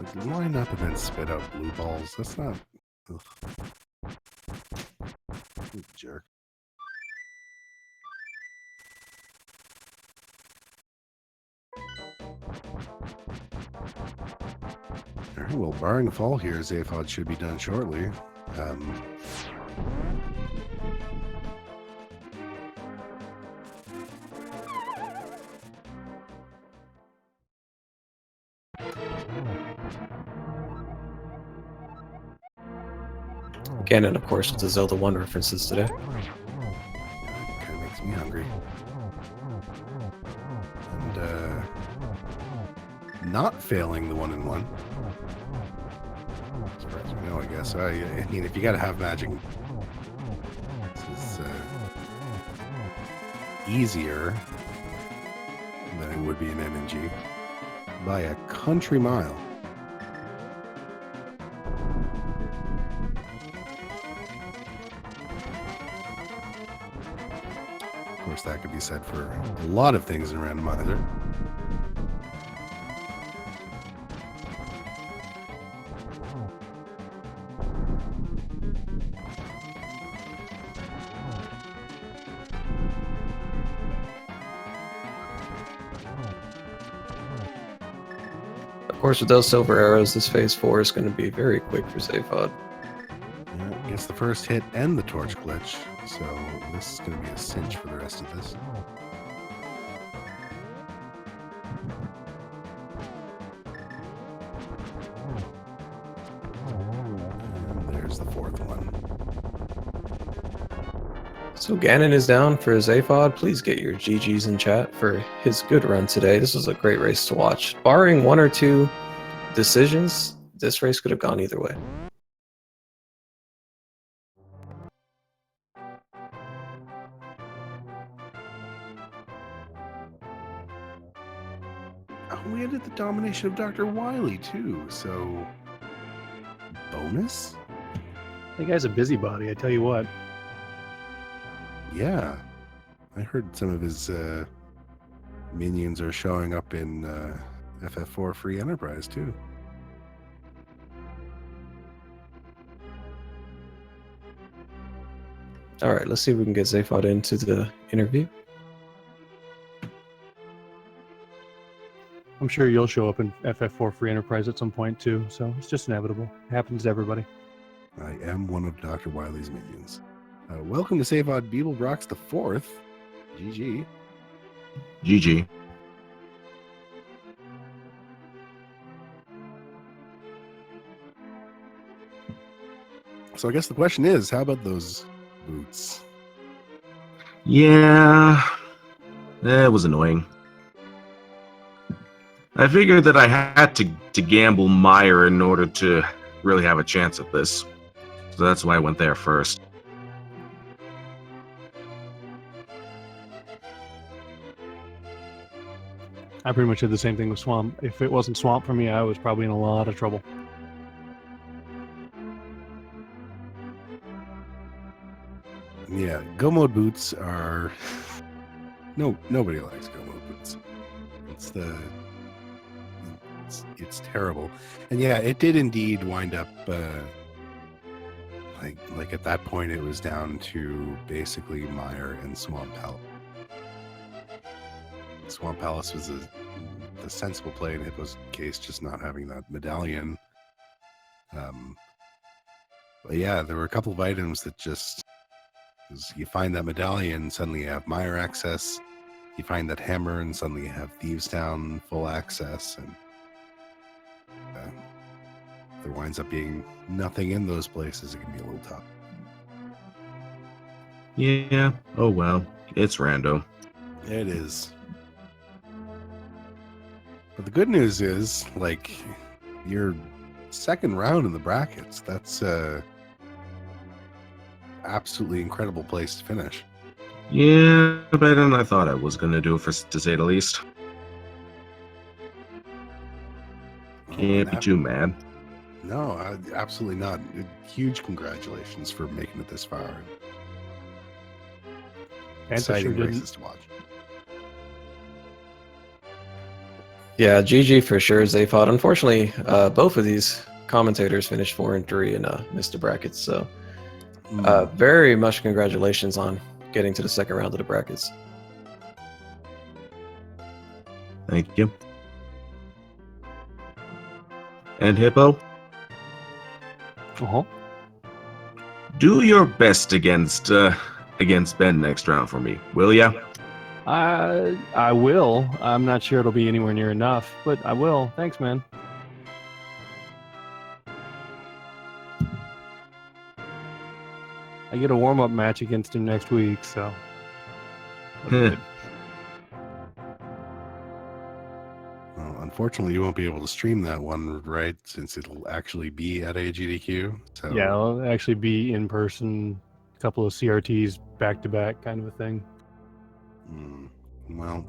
Like, line up and then spit out blue balls. That's not. Ugh. You jerk. Alright, well, barring a fall here, Zaphod should be done shortly. Ganon, of course, with the Zelda 1 references today. Kind of makes me hungry. And, not failing the 1-in-1. As far as we know, I guess. I mean, if you gotta have magic, this is easier than it would be in MNG by a country mile. Of course, that could be said for a lot of things in Randomizer. Of course, with those silver arrows, this phase 4 is going to be very quick for Zaphod. Yeah, gets the first hit and the torch glitch, so this is going to be a cinch for the rest of this. And there's the fourth one. So Ganon is down for Zaphod. Please get your GGs in chat for his good run today. This was a great race to watch. Barring 1 or 2 decisions, this race could have gone either way. Oh, we ended the domination of Dr. Wily too, so bonus? That guy's a busybody, I tell you what. Yeah. I heard some of his minions are showing up in FF4 Free Enterprise too. All right, let's see if we can get Zaphod into the interview. I'm sure you'll show up in FF4 Free Enterprise at some point too, so it's just inevitable. It happens to everybody. I am one of Dr. Wiley's minions. Welcome to Savod Beeblebrox the Fourth. GG. GG. So I guess the question is, how about those boots? Yeah, that was annoying. I figured that I had to gamble Meyer in order to really have a chance at this. So that's why I went there first. I pretty much did the same thing with Swamp. If it wasn't Swamp for me, I was probably in a lot of trouble. Yeah, go mode boots are nobody likes go mode boots. It's terrible. And yeah, it did indeed wind up like at that point it was down to basically Meyer and Swamp Palace. Swamp Palace was the sensible play in Hippo's case, just not having that medallion. But yeah, there were a couple of items that just you find that medallion, suddenly you have Meyer access. You find that hammer, and suddenly you have Thieves Town full access, and there winds up being nothing in those places. It can be a little tough. Yeah, oh well, it's rando. It is. But the good news is, like, your second round in the brackets, that's absolutely incredible place to finish. Yeah, better than I thought I was gonna do, to say the least. Can't be too mad. No, absolutely not. Huge congratulations for making it this far. Exciting races to watch. Yeah, GG for sure, Zaphod. Unfortunately, both of these commentators finished 4-3 and missed the brackets. So, very much congratulations on getting to the second round of the brackets. Thank you. And Hippo? Uh-huh. Do your best against Ben next round for me, will ya? I will. I'm not sure it'll be anywhere near enough, but I will. Thanks, man. I get a warm-up match against him next week, so. Well, unfortunately, you won't be able to stream that one, right? Since it'll actually be at AGDQ. So yeah, it'll actually be in person, a couple of CRTs back-to-back kind of a thing. Well,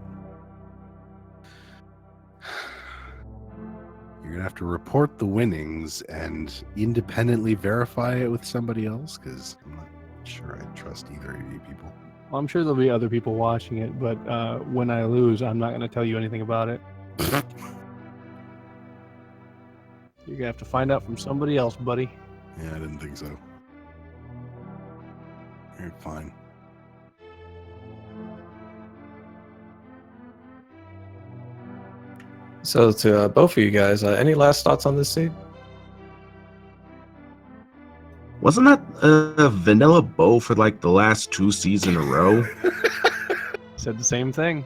you're going to have to report the winnings and independently verify it with somebody else, because I'm not sure I trust either of you people. Well, I'm sure there'll be other people watching it, but when I lose, I'm not going to tell you anything about it. You're going to have to find out from somebody else, buddy. Yeah, I didn't think so. All right, fine. So to both of you guys, any last thoughts on this seed? Wasn't that a vanilla bow for like the last 2 seasons in a row? Said the same thing.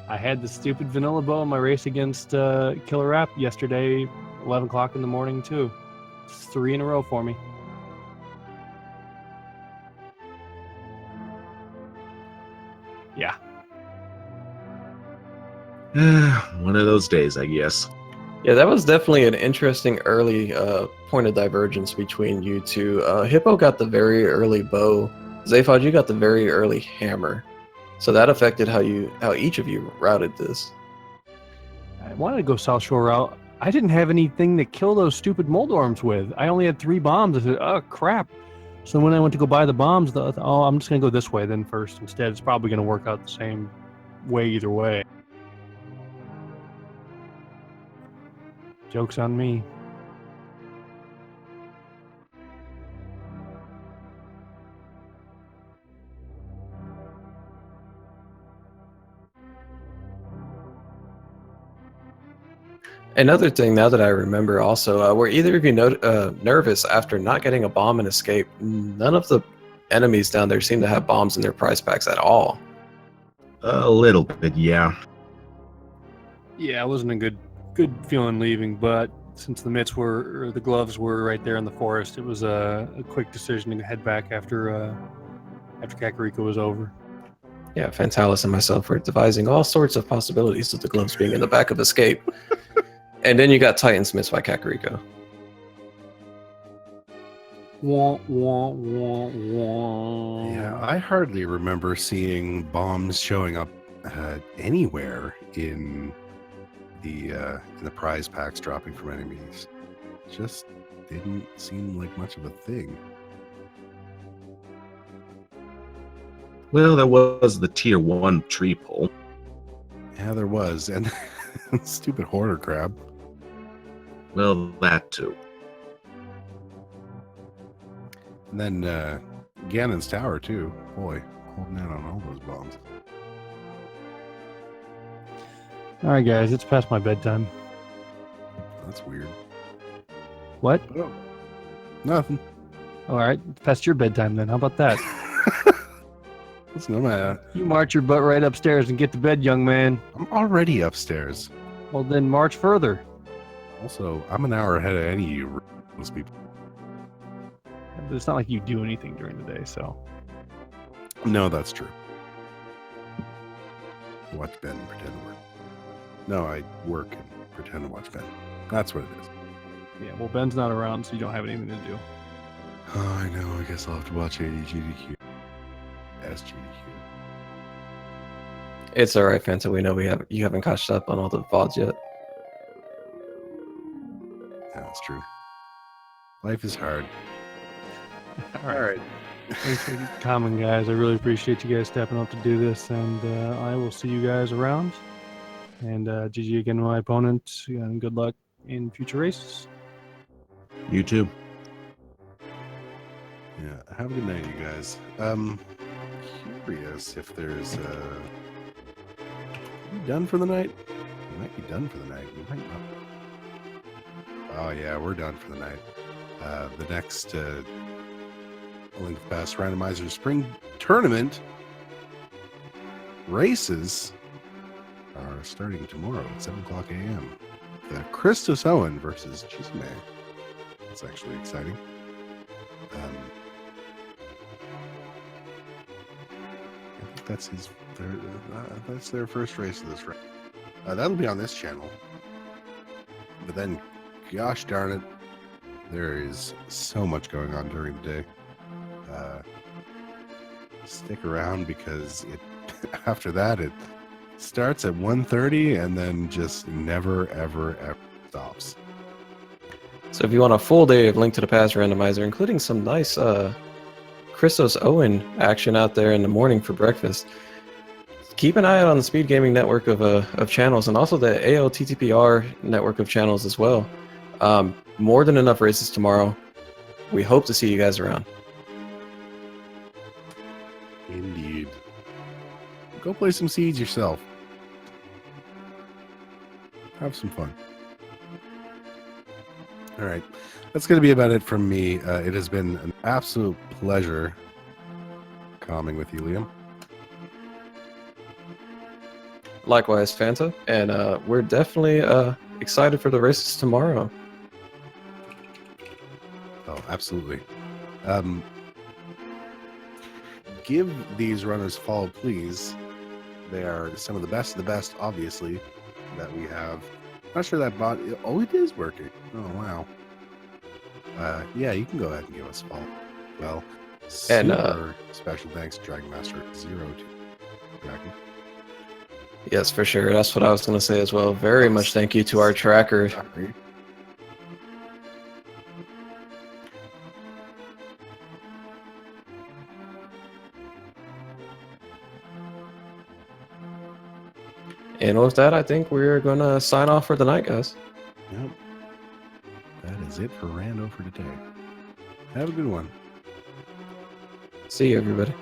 I had the stupid vanilla bow in my race against Killer App yesterday, 11 o'clock in the morning too. It's 3 in a row for me. Yeah. One of those days, I guess. Yeah, that was definitely an interesting early point of divergence between you two. Hippo got the very early bow. Zaphod, you got the very early hammer. So that affected how each of you routed this. I wanted to go South Shore route. I didn't have anything to kill those stupid Moldorms with. I only had 3 bombs. I said, oh, crap. So when I went to go buy the bombs, I thought, oh, I'm just going to go this way then first. Instead, it's probably going to work out the same way either way. Joke's on me. Another thing, now that I remember, also, were either of you nervous after not getting a bomb and escape? None of the enemies down there seem to have bombs in their prize packs at all. A little bit, yeah. Yeah, it wasn't a good feeling leaving, but since the the gloves were right there in the forest, it was a quick decision to head back after Kakariko was over. Yeah, Fantalis and myself were devising all sorts of possibilities of the gloves being in the back of Escape. And then you got Titans missed by Kakariko. Wah, wah, wah, wah. Yeah, I hardly remember seeing bombs showing up anywhere in the prize packs dropping from enemies. Just didn't seem like much of a thing. Well, there was the tier 1 tree pull. Yeah, there was, and stupid hoarder crab. Well, that too. And then Ganon's tower too. Boy, holding out on all those bombs. All right, guys, it's past my bedtime. That's weird. What? Oh, nothing. All right, it's past your bedtime then. How about that? Listen, I'm You march your butt right upstairs and get to bed, young man. already upstairs. Well, then march further. Also, I'm an hour ahead of any of you those people. But it's not like you do anything during the day, so. No, that's true. Watch Ben and pretend to work. No, I work and pretend to watch Ben. That's what it is. Yeah, well, Ben's not around, so you don't have anything to do. Oh, I know. I guess I'll have to watch ADGDQ. SGDQ. It's alright, Fanta. We know you haven't caught up on all the VODs yet. Yeah, that's true. Life is hard. All right. Thanks for coming, guys. I really appreciate you guys stepping up to do this, and I will see you guys around. And GG again, my opponent, and good luck in future races. You too. Yeah, have a good night, you guys. Curious if there's are you done for the night? We might be done for the night. We might not. Oh yeah, we're done for the night. The next Link Pass Randomizer Spring Tournament races are starting tomorrow at 7 o'clock a.m. The Christos Owen versus Chisme. That's actually exciting. I think that's that's their first race of this round. That'll be on this channel. But then, gosh darn it, there is so much going on during the day. Stick around because after that it starts at 1:30 and then just never ever stops. So if you want a full day of Link to the Past Randomizer, including some nice Christos Owen action out there in the morning for breakfast, keep an eye out on the Speed Gaming network of channels, and also the ALTTPR network of channels as well. More than enough races tomorrow. We hope to see you guys around. Indeed. Go play some Seeds yourself. Have some fun. All right. That's going to be about it from me. It has been an absolute pleasure calming with you, Liam. Likewise, Fanta. And we're definitely excited for the races tomorrow. Oh, absolutely. Give these runners follow, please. They are some of the best, obviously, that we have. Not sure that bot. Oh, it is working. Oh, wow. Yeah, you can go ahead and give us a follow. Well, And, super special thanks to Dragon Master 02. Dragon. Yes, for sure. That's what I was going to say as well. Very much thank you to our tracker. Sorry. And with that, I think we're going to sign off for the night, guys. Yep. That is it for Rando for today. Have a good one. See you, everybody.